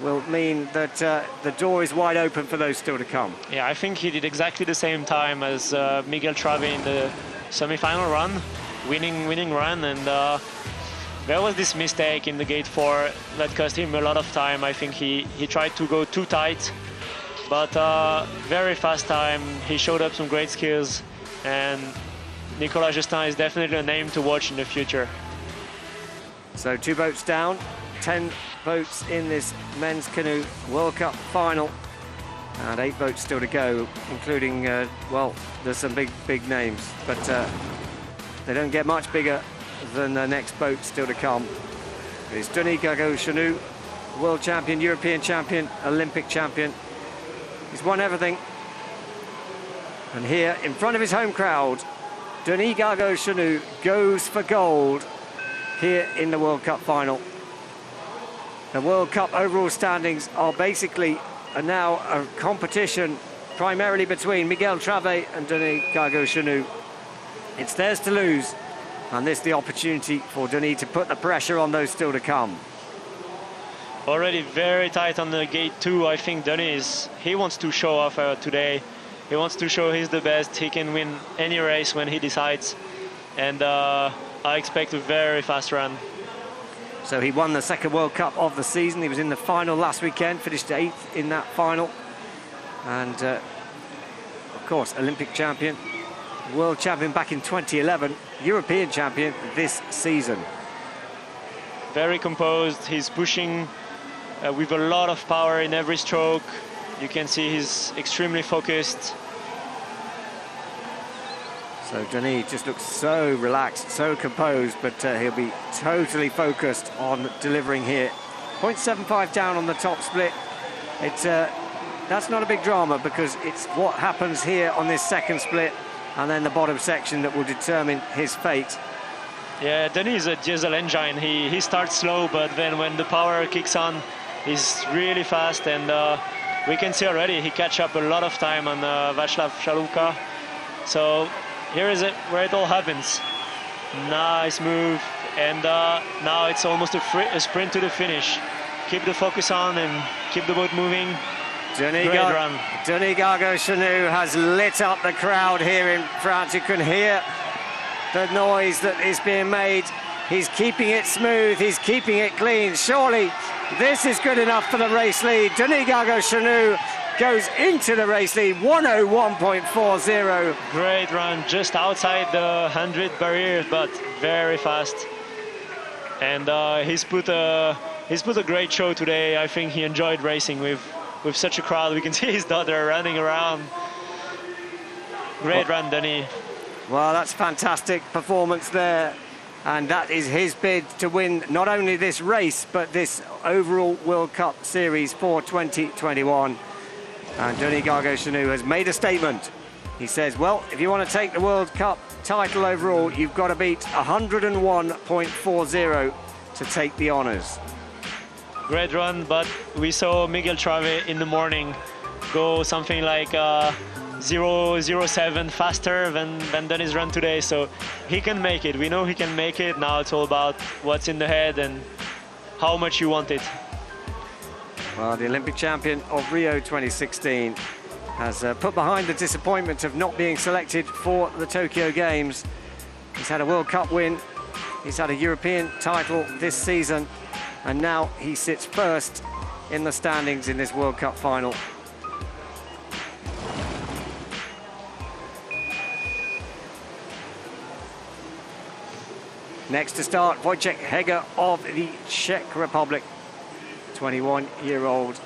will mean that the door is wide open for those still to come. Yeah, I think he did exactly the same time as Miguel Trave in the semi-final run, winning run, and there was this mistake in the gate 4 that cost him a lot of time. I think he tried to go too tight, but very fast time. He showed up some great skills, and Nicolas Justin is definitely a name to watch in the future. So 2 boats down, 10 boats in this men's canoe World Cup final, and 8 boats still to go, including, well, there's some big names, but they don't get much bigger than the next boat still to come. It's Denis Gargaud-Chenut, world champion, European champion, Olympic champion. He's won everything. And here, in front of his home crowd, Denis Gargaud-Chenut goes for gold here in the World Cup final. The World Cup overall standings are basically now a competition primarily between Miguel Trave and Denis Gargaud-Chenut. It's theirs to lose, and this is the opportunity for Denis to put the pressure on those still to come. Already very tight on the gate 2. I think Denis, he wants to show off today. He wants to show he's the best. He can win any race when he decides, and I expect a very fast run. So he won the second World Cup of the season. He was in the final last weekend, finished 8th in that final. And, of course, Olympic champion, world champion back in 2011, European champion this season. Very composed. He's pushing with a lot of power in every stroke. You can see he's extremely focused. So Denis just looks so relaxed, so composed, but he'll be totally focused on delivering here. 0.75 down on the top split. That's not a big drama, because it's what happens here on this second split and then the bottom section that will determine his fate. Yeah, Denis is a diesel engine. He starts slow, but then when the power kicks on, he's really fast, and we can see already he catch up a lot of time on Václav Šalúbka. So here is it where it all happens. Nice move, and now it's almost a sprint to the finish. Keep the focus on and keep the boat moving. Denis Gargaud-Chenut has lit up the crowd here in France. You can hear the noise that is being made. He's keeping it smooth, he's keeping it clean. Surely this is good enough for the race lead. Denis Gargaud-Chenut goes into the race lead, 101.40. Great run, just outside the 100 barrier, but very fast. And he's put a great show today. I think he enjoyed racing with such a crowd. We can see his daughter running around. Great run, Denis. Well, that's fantastic performance there. And that is his bid to win not only this race, but this overall World Cup Series for 2021. And Denis Gargaud-Chenut has made a statement. He says, well, if you want to take the World Cup title overall, you've got to beat 101.40 to take the honours. Great run, but we saw Miguel Trave in the morning go something like 0.07 faster than Denis' run today, so he can make it. We know he can make it. Now it's all about what's in the head and how much you want it. Well, the Olympic champion of Rio 2016 has put behind the disappointment of not being selected for the Tokyo Games. He's had a World Cup win, he's had a European title this season, and now he sits first in the standings in this World Cup final. Next to start, Wojciech Heger of the Czech Republic, 21-year-old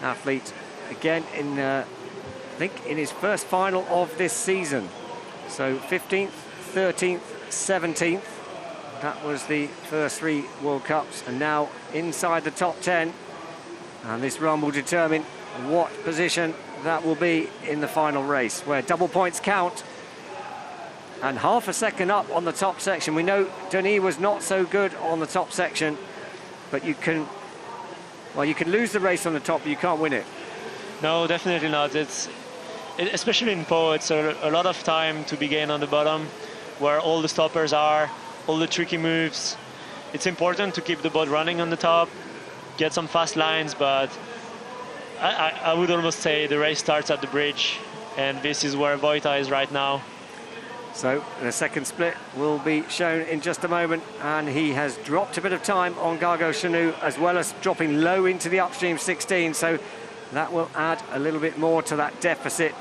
athlete, again in, I think, in his first final of this season. So 15th, 13th, 17th. That was the first 3 World Cups, and now inside the top 10. And this run will determine what position that will be in the final race, where double points count. And half a second up on the top section. We know Denis was not so good on the top section, but you can lose the race on the top, but you can't win it. No, definitely not. Especially in Pau, it's a lot of time to be gained on the bottom, where all the stoppers are, all the tricky moves. It's important to keep the boat running on the top, get some fast lines, but I would almost say the race starts at the bridge, and this is where Vojta is right now. So the second split will be shown in just a moment, and he has dropped a bit of time on Gargo Canoe as well as dropping low into the upstream 16, so that will add a little bit more to that deficit.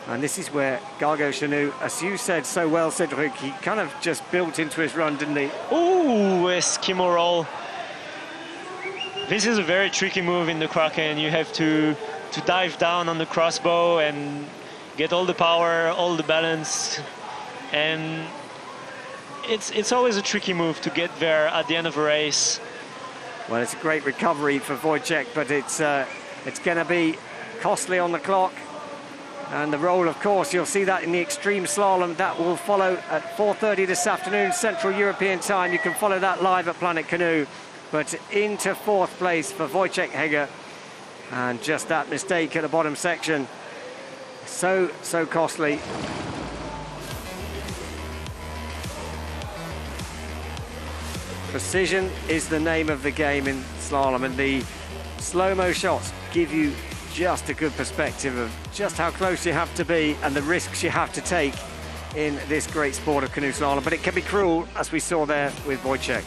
And this is where Gargo Canoe, as you said so well, Cedric, he kind of just built into his run, didn't he? Ooh, Eskimo roll. This is a very tricky move in the Kraken. You have to dive down on the crossbow and get all the power, all the balance, and it's always a tricky move to get there at the end of a race. Well, it's a great recovery for Wojciech, but it's going to be costly on the clock. And the roll, of course, you'll see that in the extreme slalom. That will follow at 4:30 this afternoon, Central European time. You can follow that live at Planet Canoe. But into fourth place for Wojciech Heger. And just that mistake at the bottom section. So costly. Precision is the name of the game in slalom, and the slow-mo shots give you just a good perspective of just how close you have to be and the risks you have to take in this great sport of canoe slalom. But it can be cruel, as we saw there with Wojciech.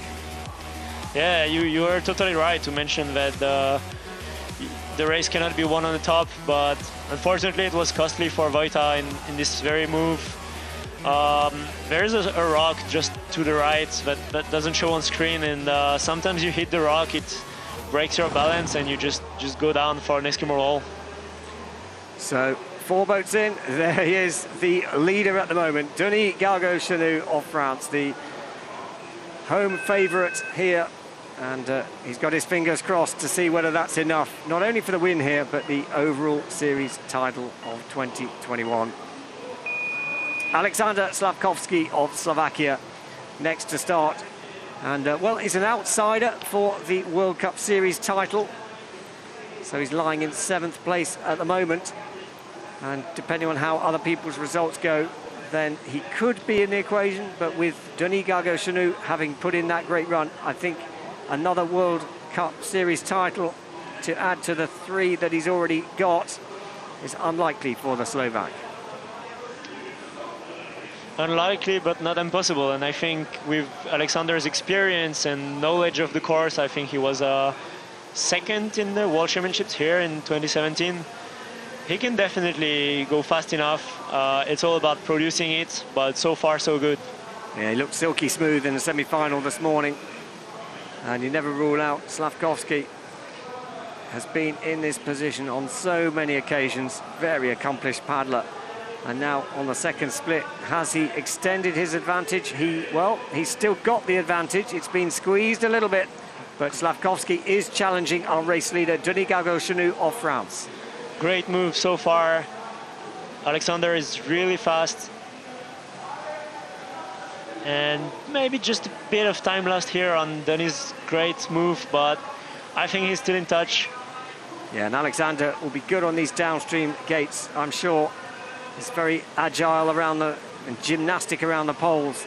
Yeah, you are totally right to mention that the race cannot be won on the top, but unfortunately it was costly for Vojta in this very move. There is a rock just to the right that doesn't show on screen, and sometimes you hit the rock, it breaks your balance, and you just go down for an Eskimo roll. So 4 boats in, there he is, the leader at the moment, Denis Gargo Canoe of France, the home favourite here. And he's got his fingers crossed to see whether that's enough, not only for the win here, but the overall series title of 2021. Alexander Slavkovsky of Slovakia next to start. And, well, he's an outsider for the World Cup Series title. So he's lying in 7th place at the moment. And depending on how other people's results go, then he could be in the equation. But with Denis Gargo Canoe having put in that great run, I think another World Cup Series title to add to the 3 that he's already got is unlikely for the Slovak. Unlikely, but not impossible. And I think with Alexander's experience and knowledge of the course, I think he was second in the World Championships here in 2017. He can definitely go fast enough. It's all about producing it, but so far so good. Yeah, he looked silky smooth in the semi-final this morning. And you never rule out Slavkovsky has been in this position on so many occasions, very accomplished paddler. And now on the second split, has he extended his advantage? He's still got the advantage. It's been squeezed a little bit, but Slavkovsky is challenging our race leader, Denis Gargo Canoe of France. Great move so far. Alexander is really fast. And maybe just a bit of time lost here on Denis' great move, but I think he's still in touch. Yeah, and Alexander will be good on these downstream gates, I'm sure. He's very agile around and gymnastic around the poles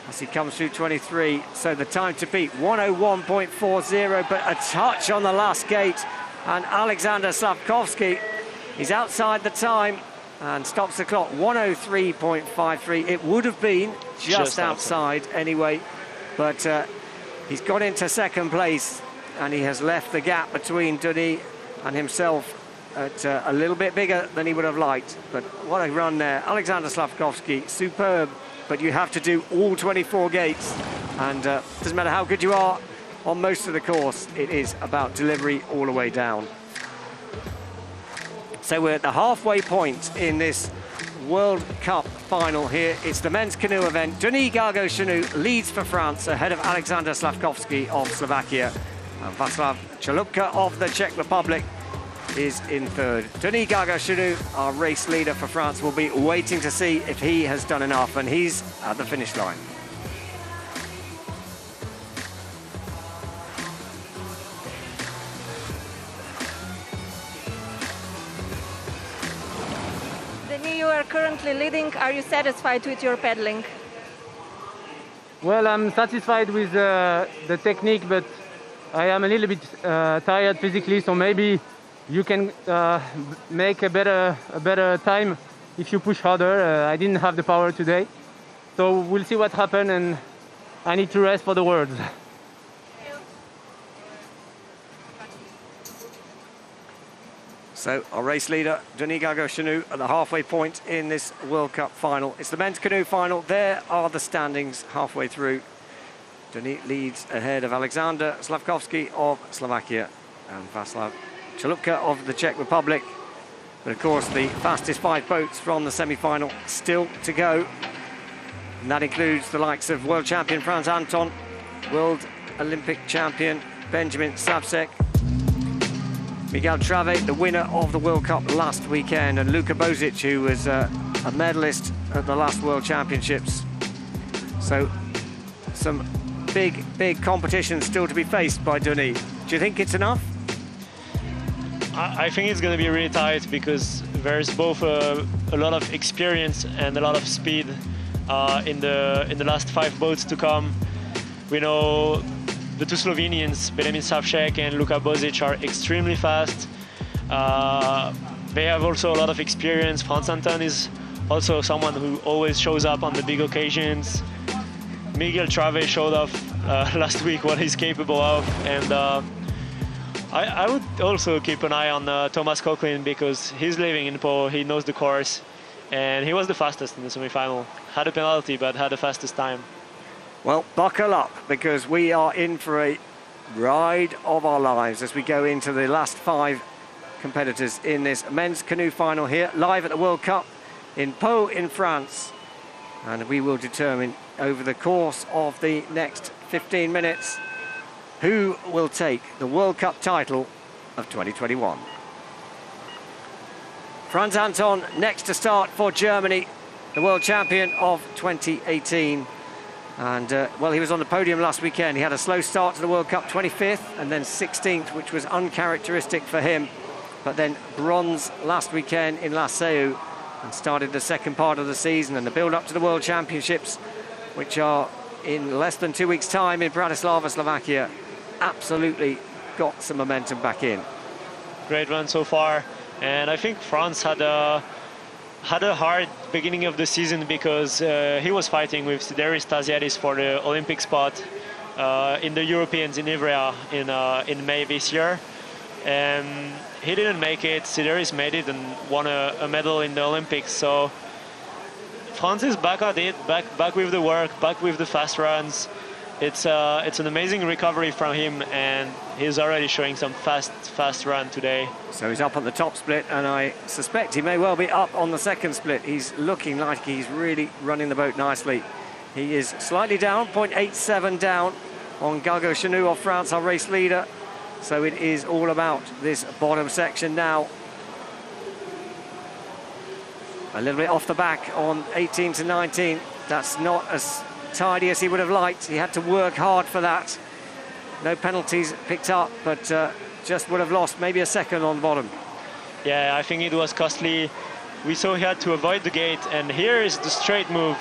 as he comes through 23. So the time to beat, 101.40, but a touch on the last gate. And Alexander Slavkovsky, he's outside the time and stops the clock, 103.53. It would have been just outside anyway, but he's got into second place, and he has left the gap between Denis and himself at a little bit bigger than he would have liked. But what a run there. Alexander Slavkovsky, superb, but you have to do all 24 gates, and doesn't matter how good you are on most of the course, it is about delivery all the way down. So we're at the halfway point in this World Cup final here. It's the men's canoe event. Denis Gargo Canoe leads for France ahead of Alexander Slavkovsky of Slovakia. And Václav Chalupka of the Czech Republic is in third. Denis Gargo Canoe, our race leader for France, will be waiting to see if he has done enough, and he's at the finish line. You are currently leading. Are you satisfied with your paddling? Well, I'm satisfied with the technique, but I am a little bit tired physically, so maybe you can make a better time if you push harder. I didn't have the power today. So we'll see what happens, and I need to rest for the words. So our race leader, Denis Gago-Chanou, at the halfway point in this World Cup final. It's the men's canoe final. There are the standings halfway through. Denis leads ahead of Alexander Slavkovsky of Slovakia and Václav Chalupka of the Czech Republic. But of course, the fastest 5 boats from the semi-final still to go. And that includes the likes of world champion Franz Anton, world Olympic champion Benjamin Savcek, Miguel Trave, the winner of the World Cup last weekend, and Luka Bozic, who was a medalist at the last World Championships. So some big competition still to be faced by Denis. Do you think it's enough? I think it's going to be really tight because there's both a lot of experience and a lot of speed in the last 5 boats to come. We know the 2 Slovenians, Benjamin Savcek and Luka Bozic, are extremely fast. They have also a lot of experience. Franz Anton is also someone who always shows up on the big occasions. Miguel Trave showed off last week what he's capable of, and I would also keep an eye on Thomas Cochrane because he's living in Po, he knows the course, and he was the fastest in the semi-final. Had a penalty, but had the fastest time. Well, buckle up, because we are in for a ride of our lives as we go into the last 5 competitors in this men's canoe final here, live at the World Cup in Po in France. And we will determine over the course of the next 15 minutes who will take the World Cup title of 2021. Franz Anton next to start for Germany, the world champion of 2018. And, well, he was on the podium last weekend. He had a slow start to the World Cup, 25th and then 16th, which was uncharacteristic for him. But then bronze last weekend in La Seu, and started the second part of the season and the build-up to the World Championships, which are in less than 2 weeks' time in Bratislava, Slovakia. Absolutely got some momentum back in. Great run so far. And I think France had a hard beginning of the season because he was fighting with Sideris Stasiadis for the Olympic spot in the Europeans in Ivrea in May this year, and he didn't make it. Sideris made it and won a medal in the Olympics. So France is back at it, back with the work, back with the fast runs. It's an amazing recovery from him, and he's already showing some fast run today. So he's up on the top split, and I suspect he may well be up on the second split. He's looking like he's really running the boat nicely. He is slightly down, 0.87 down on Gago-Chanou of France, our race leader. So it is all about this bottom section now. A little bit off the back on 18 to 19. That's not as tidy as he would have liked. He had to work hard for that. No penalties picked up, but just would have lost maybe a second on the bottom. Yeah, I think it was costly. We saw he had to avoid the gate, and here is the straight move.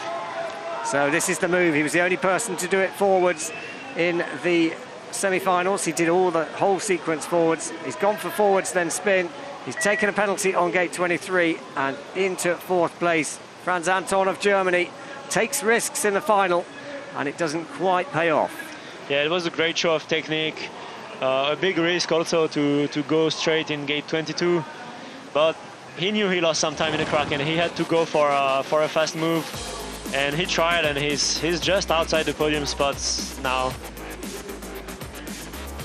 So this is the move. He was the only person to do it forwards in the semi-finals. He did the whole sequence forwards. He's gone for forwards, then spin. He's taken a penalty on gate 23 and into 4th place. Franz Anton of Germany takes risks in the final, and it doesn't quite pay off. Yeah, it was a great show of technique. A big risk also to go straight in gate 22, but he knew he lost some time in the Kraken. He had to go for a fast move, and he tried, and he's just outside the podium spots now.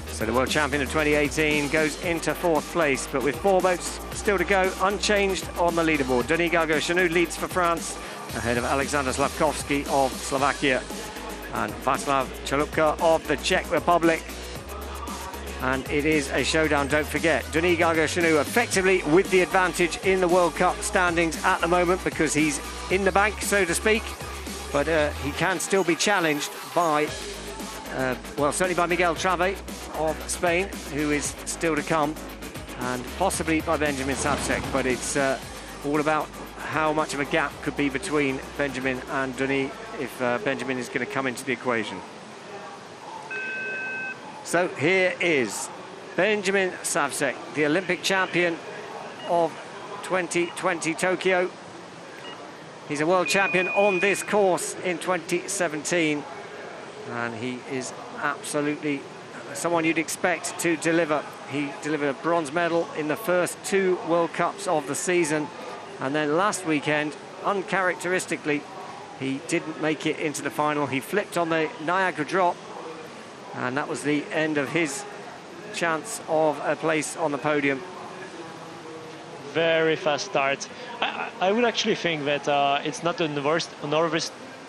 So the world champion of 2018 goes into 4th place, but with 4 boats still to go, unchanged on the leaderboard. Denis Gago-Chanou leads for France, ahead of Alexander Slavkovsky of Slovakia and Václav Chalupka of the Czech Republic. And it is a showdown, don't forget. Denis Gago-Chanou effectively with the advantage in the World Cup standings at the moment because he's in the bank, so to speak. But he can still be challenged by, well, certainly by Miguel Trave of Spain, who is still to come, and possibly by Benjamin Savcek. But it's all about how much of a gap could be between Benjamin and Denis if Benjamin is going to come into the equation. So here is Benjamin Savcek, the Olympic champion of 2020 Tokyo. He's a world champion on this course in 2017, and he is absolutely someone you'd expect to deliver. He delivered a bronze medal in the first 2 World Cups of the season, and then last weekend, uncharacteristically, he didn't make it into the final. He flipped on the Niagara drop, and that was the end of his chance of a place on the podium. Very fast start. I would actually think that it's not an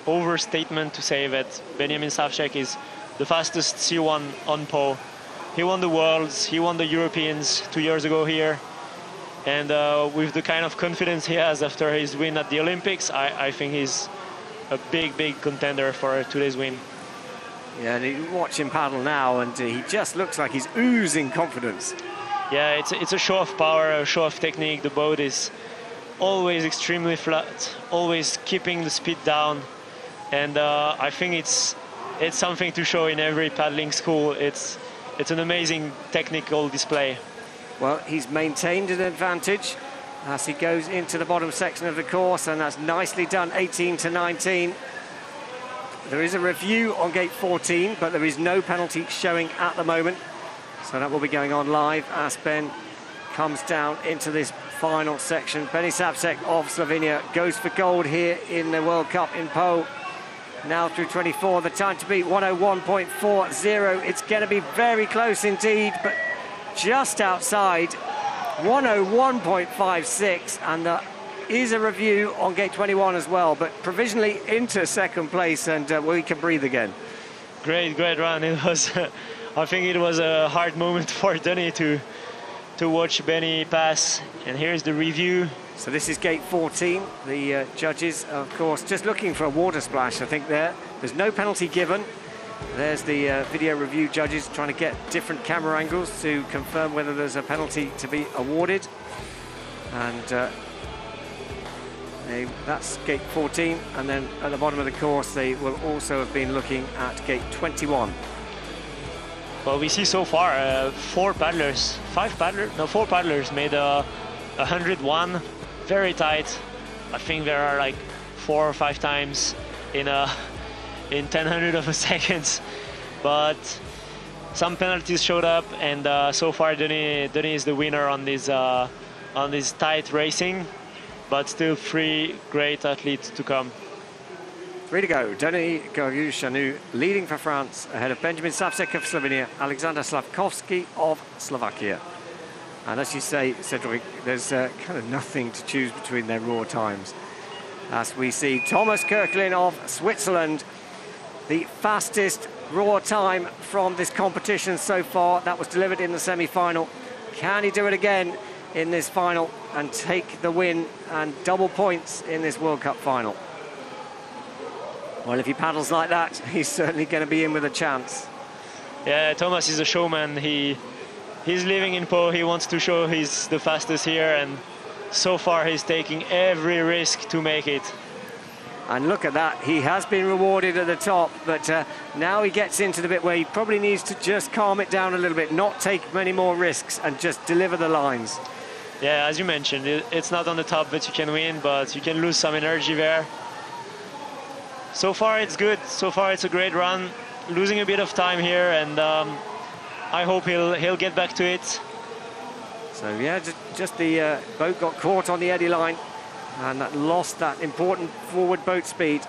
overstatement to say that Benjamin Savcek is the fastest C1 on Pau. He won the Worlds, he won the Europeans 2 years ago here. And with the kind of confidence he has after his win at the Olympics, I think he's a big contender for today's win. Yeah, and you watch him paddle now, and he just looks like he's oozing confidence. Yeah, it's a show of power, a show of technique. The boat is always extremely flat, always keeping the speed down. And I think it's something to show in every paddling school. It's an amazing technical display. Well, he's maintained an advantage as he goes into the bottom section of the course, and that's nicely done, 18 to 19. There is a review on gate 14, but there is no penalty showing at the moment. So that will be going on live as Ben comes down into this final section. Benny Savcek of Slovenia goes for gold here in the World Cup in Pau. Now through 24, the time to beat 101.40. It's going to be very close indeed, but just outside 101.56, and there is a review on gate 21 as well, but provisionally into second place, and we can breathe again. Great run. It was, I think it was a hard moment for Denny to watch Benny pass, and here's the review. So this is gate 14. The judges, of course, just looking for a water splash, I think there's no penalty given. There's the video review judges trying to get different camera angles to confirm whether there's a penalty to be awarded. And that's gate 14, and then at the bottom of the course they will also have been looking at gate 21. Well, we see so far 4 paddlers made 101, very tight. I think there are like 4 or 5 times in 10/100 of a second, but some penalties showed up, and so far Denis is the winner on this tight racing, but still 3 great athletes to come. 3 to go. Denis Canoe leading for France ahead of Benjamin Savcek of Slovenia, Alexander Slavkovsky of Slovakia. And as you say, Cedric, there's kind of nothing to choose between their raw times. As we see Thomas Kirklin of Switzerland, the fastest raw time from this competition so far. That was delivered in the semi-final. Can he do it again in this final and take the win and double points in this World Cup final? Well, if he paddles like that, he's certainly going to be in with a chance. Yeah, Thomas is a showman. He's living in Pau. He wants to show he's the fastest here, and so far he's taking every risk to make it. And look at that, he has been rewarded at the top, but now he gets into the bit where he probably needs to just calm it down a little bit, not take many more risks, and just deliver the lines. Yeah, as you mentioned, it's not on the top that you can win, but you can lose some energy there. So far it's good, so far it's a great run. Losing a bit of time here, and I hope he'll get back to it. So yeah, just the boat got caught on the eddy line, and that lost that important forward boat speed,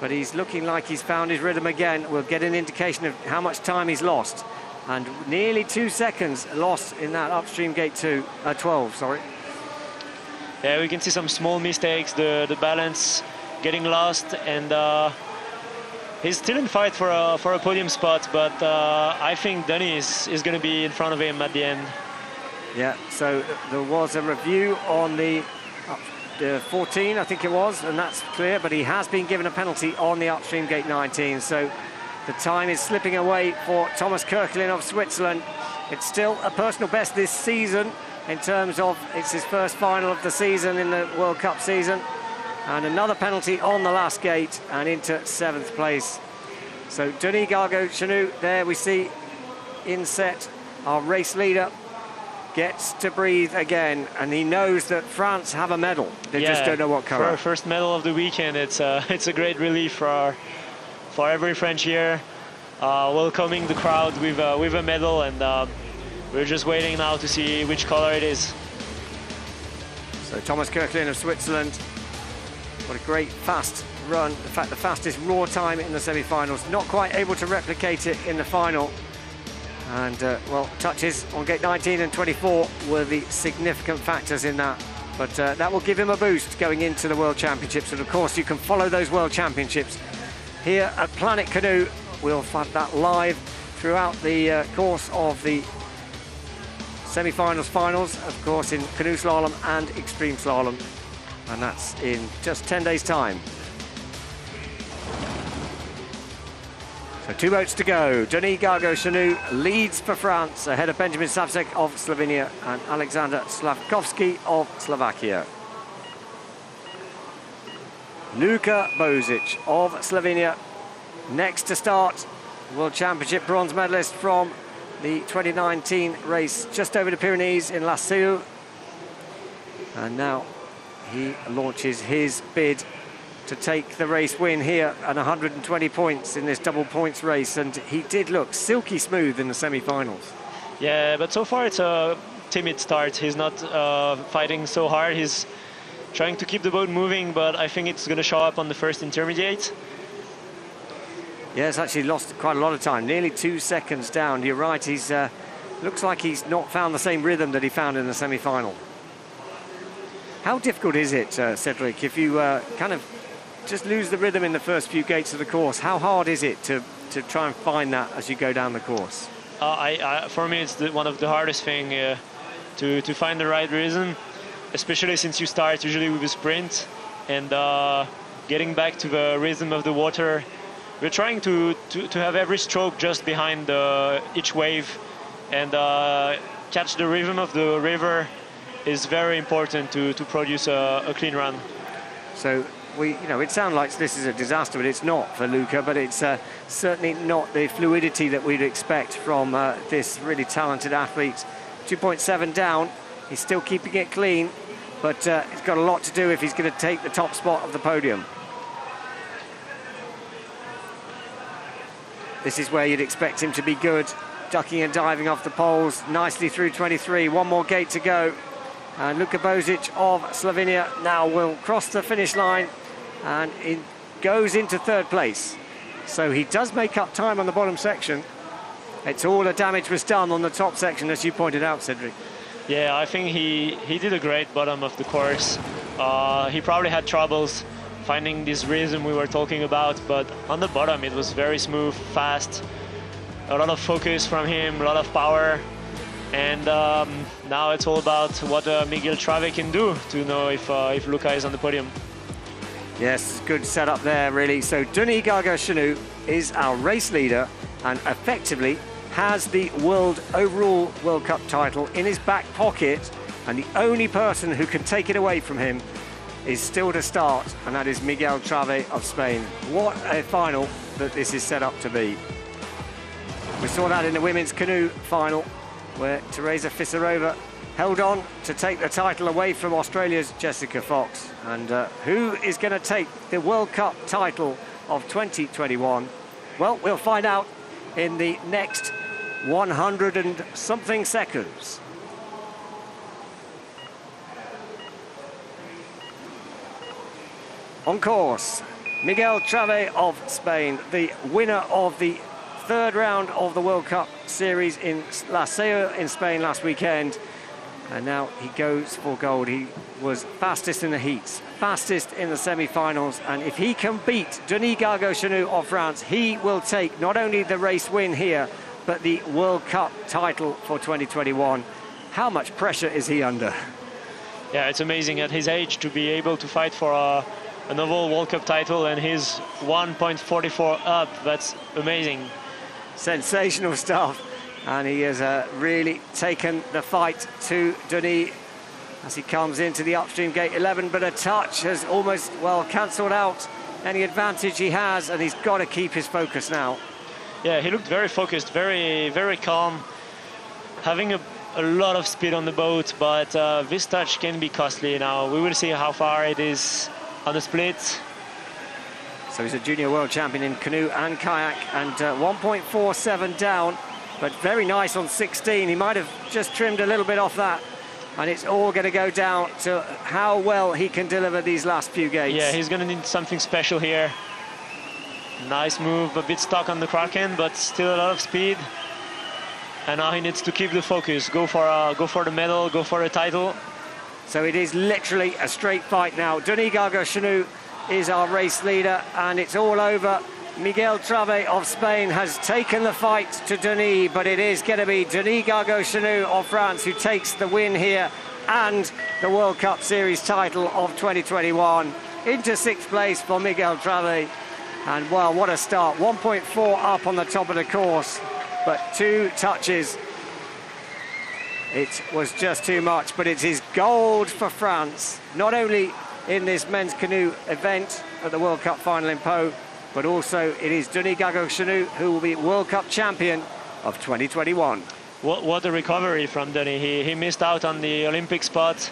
but he's looking like he's found his rhythm again. We'll get an indication of how much time he's lost, and nearly 2 seconds lost in that upstream gate 12, sorry. Yeah, we can see some small mistakes, the balance getting lost, and he's still in fight for a podium spot, but I think Denis is going to be in front of him at the end. Yeah, so there was a review on the 14, I think it was, and that's clear, but he has been given a penalty on the upstream gate 19, so the time is slipping away for Thomas Kirklin of Switzerland. It's still a personal best this season in terms of it's his first final of the season in the World Cup season, and another penalty on the last gate and into 7th place. So Denis Canoe, there we see in set our race leader gets to breathe again, and he knows that France have a medal. They just don't know what For color. our first medal of the weekend, it's a great relief for every French here, welcoming the crowd with a medal, and we're just waiting now to see which color it is. So Thomas Kirklin of Switzerland, what a great fast run. In fact, the fastest raw time in the semi-finals. Not quite able to replicate it in the final. And, well, touches on gate 19 and 24 were the significant factors in that. But that will give him a boost going into the World Championships. And, of course, you can follow those World Championships here at Planet Canoe. We'll find that live throughout the course of the semi-finals, finals, of course, in canoe slalom and extreme slalom. And that's in just 10 days' time. So 2 boats to go. Denis Gargaud-Chanou leads for France ahead of Benjamin Savcek of Slovenia and Alexander Slavkovsky of Slovakia. Luka Božič of Slovenia next to start. World Championship bronze medalist from the 2019 race just over the Pyrenees in La Seu. And now he launches his bid to take the race win here at 120 points in this double points race, and he did look silky smooth in the semi-finals. Yeah, but so far it's a timid start. He's not fighting so hard. He's trying to keep the boat moving, but I think it's going to show up on the first intermediate. Yeah, it's actually lost quite a lot of time, nearly 2 seconds down. You're right, he's looks like he's not found the same rhythm that he found in the semi-final. How difficult is it, Cedric, if you kind of just lose the rhythm in the first few gates of the course? How hard is it to try and find that as you go down the course? For me, it's one of the hardest thing to find the right rhythm, especially since you start usually with a sprint, and getting back to the rhythm of the water. We're trying to have every stroke just behind each wave, and catch the rhythm of the river is very important to produce a clean run. So it sounds like this is a disaster, but it's not for Luka, but it's certainly not the fluidity that we'd expect from this really talented athlete. 2.7 down, he's still keeping it clean, but he's got a lot to do if he's going to take the top spot of the podium. This is where you'd expect him to be good, ducking and diving off the poles, nicely through 23, one more gate to go. And Luka Božič of Slovenia now will cross the finish line, and it goes into third place. So he does make up time on the bottom section. It's all the damage was done on the top section, as you pointed out, Cedric. Yeah, I think he did a great bottom of the course. He probably had troubles finding this rhythm we were talking about, but on the bottom it was very smooth, fast, a lot of focus from him, a lot of power. And now it's all about what Miguel Trave can do to know if Luka is on the podium. Yes, good setup there, really. So Denis Gargaud-Chanou is our race leader and effectively has the overall World Cup title in his back pocket, and the only person who can take it away from him is still to start, and that is Miguel Trave of Spain. What a final that this is set up to be. We saw that in the women's canoe final, where Teresa Fisarova held on to take the title away from Australia's Jessica Fox. And who is going to take the World Cup title of 2021? Well, we'll find out in the next 100 and something seconds. On course, Miguel Trave of Spain, the winner of the third round of the World Cup series in La Seu in Spain last weekend. And now he goes for gold. He was fastest in the heats, fastest in the semi-finals. And if he can beat Denis Gargaud-Chanou of France, he will take not only the race win here, but the World Cup title for 2021. How much pressure is he under? Yeah, it's amazing at his age to be able to fight for an overall World Cup title, and he's 1.44 up. That's amazing. Sensational stuff. And he has really taken the fight to Denis as he comes into the upstream gate 11, but a touch has almost, well, cancelled out any advantage he has, and he's got to keep his focus now. Yeah, he looked very focused, very, very calm, having a a lot of speed on the boat, but this touch can be costly now. We will see how far it is on the split. So he's a junior world champion in canoe and kayak, and 1.47 down, but very nice on 16. He might have just trimmed a little bit off that, and it's all going to go down to how well he can deliver these last few gates. Yeah, he's going to need something special here. Nice move, a bit stuck on the Kraken, but still a lot of speed. And now he needs to keep the focus, go for the medal, go for the title. So it is literally a straight fight now. Denis Gargaud-Canoe is our race leader, and it's all over. Miguel Trave of Spain has taken the fight to Denis, but it is going to be Denis Gargaud-Canoe of France who takes the win here and the World Cup Series title of 2021. Into 6th place for Miguel Trave. And wow, what a start. 1.4 up on the top of the course, but 2 touches. It was just too much, but it is gold for France, not only in this men's canoe event at the World Cup final in Pau, but also it is Denis Gargaud-Canoe who will be World Cup champion of 2021. What a recovery from Denis. He missed out on the Olympic spot.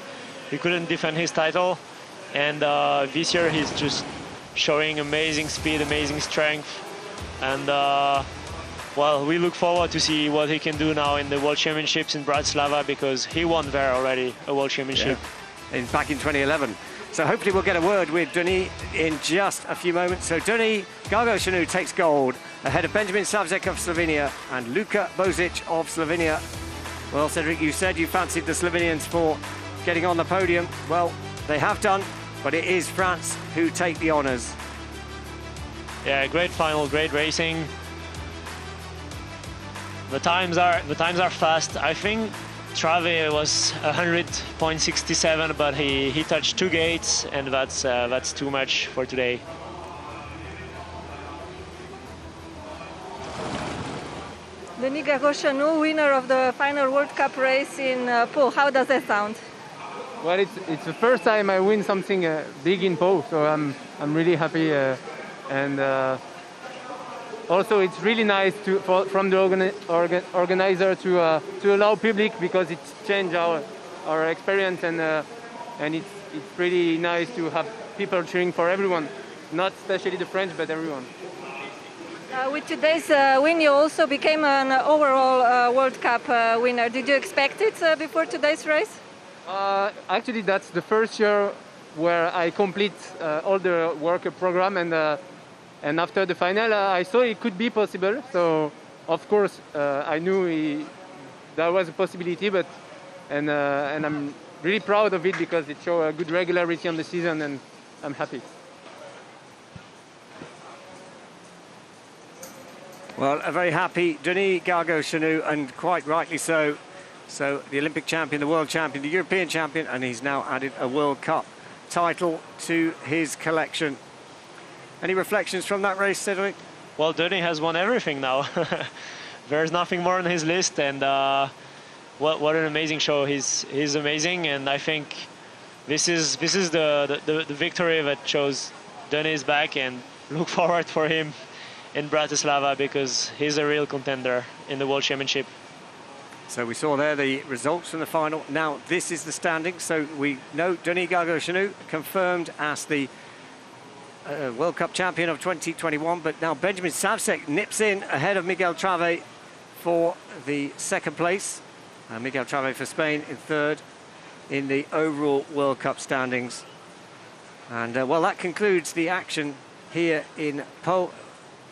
He couldn't defend his title, and this year he's just showing amazing speed, amazing strength, and well, we look forward to see what he can do now in the World Championships in Bratislava, because he won there already, a World Championship. Yeah. Back in 2011. So hopefully we'll get a word with Denis in just a few moments. So Denis Gargaud-Canoe takes gold ahead of Benjamin Savcek of Slovenia and Luka Bozic of Slovenia. Well, Cedric, you said you fancied the Slovenians for getting on the podium. Well, they have done, but it is France who take the honours. Yeah, great final, great racing. The times are fast. I think Trave was 100.67, but he touched 2 gates, and that's too much for today. Denis Gargaud-Canoe, winner of the final World Cup race in Pau. How does that sound? Well, it's the first time I win something big in Pau, so I'm really happy, and also it's really nice from the organizer to allow public, because it's changed our experience, and it's pretty nice to have people cheering for everyone, not especially the French, but everyone. With today's win, you also became an overall World Cup winner. Did you expect it before today's race? Actually, that's the first year where I complete all the World Cup program, and after the final, I saw it could be possible. So, of course, I knew there was a possibility, and I'm really proud of it, because it showed a good regularity on the season, and I'm happy. Well, a very happy Denis Gargaud-Canoe, and quite rightly so. So the Olympic champion, the world champion, the European champion, and he's now added a World Cup title to his collection. Any reflections from that race, Cedric? Well, Denis has won everything now. There's nothing more on his list, and what an amazing show. He's amazing, and I think this is the victory that shows Denis is back, and look forward for him in Bratislava, because he's a real contender in the World Championship. So we saw there the results from the final. Now this is the standing. So we know Denis Gargaud-Canoe confirmed as the World Cup champion of 2021, but now Benjamin Savcek nips in ahead of Miguel Trave for the 2nd place. Miguel Trave for Spain in 3rd in the overall World Cup standings. And well, that concludes the action here in Pau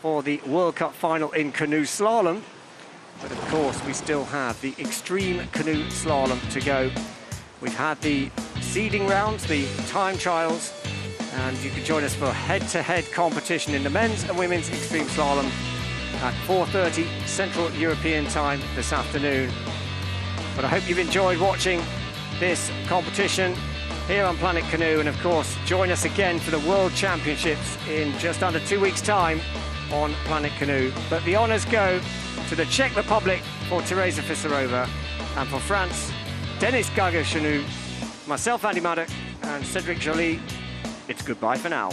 for the World Cup final in canoe slalom. But of course, we still have the extreme canoe slalom to go. We've had the seeding rounds, the time trials, and you can join us for head-to-head competition in the men's and women's extreme slalom at 4:30 Central European time this afternoon. But I hope you've enjoyed watching this competition here on Planet Canoe, and of course, join us again for the World Championships in just under 2 weeks' time on Planet Canoe. But the honours go to the Czech Republic for Teresa Fisarova, and for France, Denis Gargaud-Canoe, myself, Andy Maddock, and Cedric Joly. It's goodbye for now.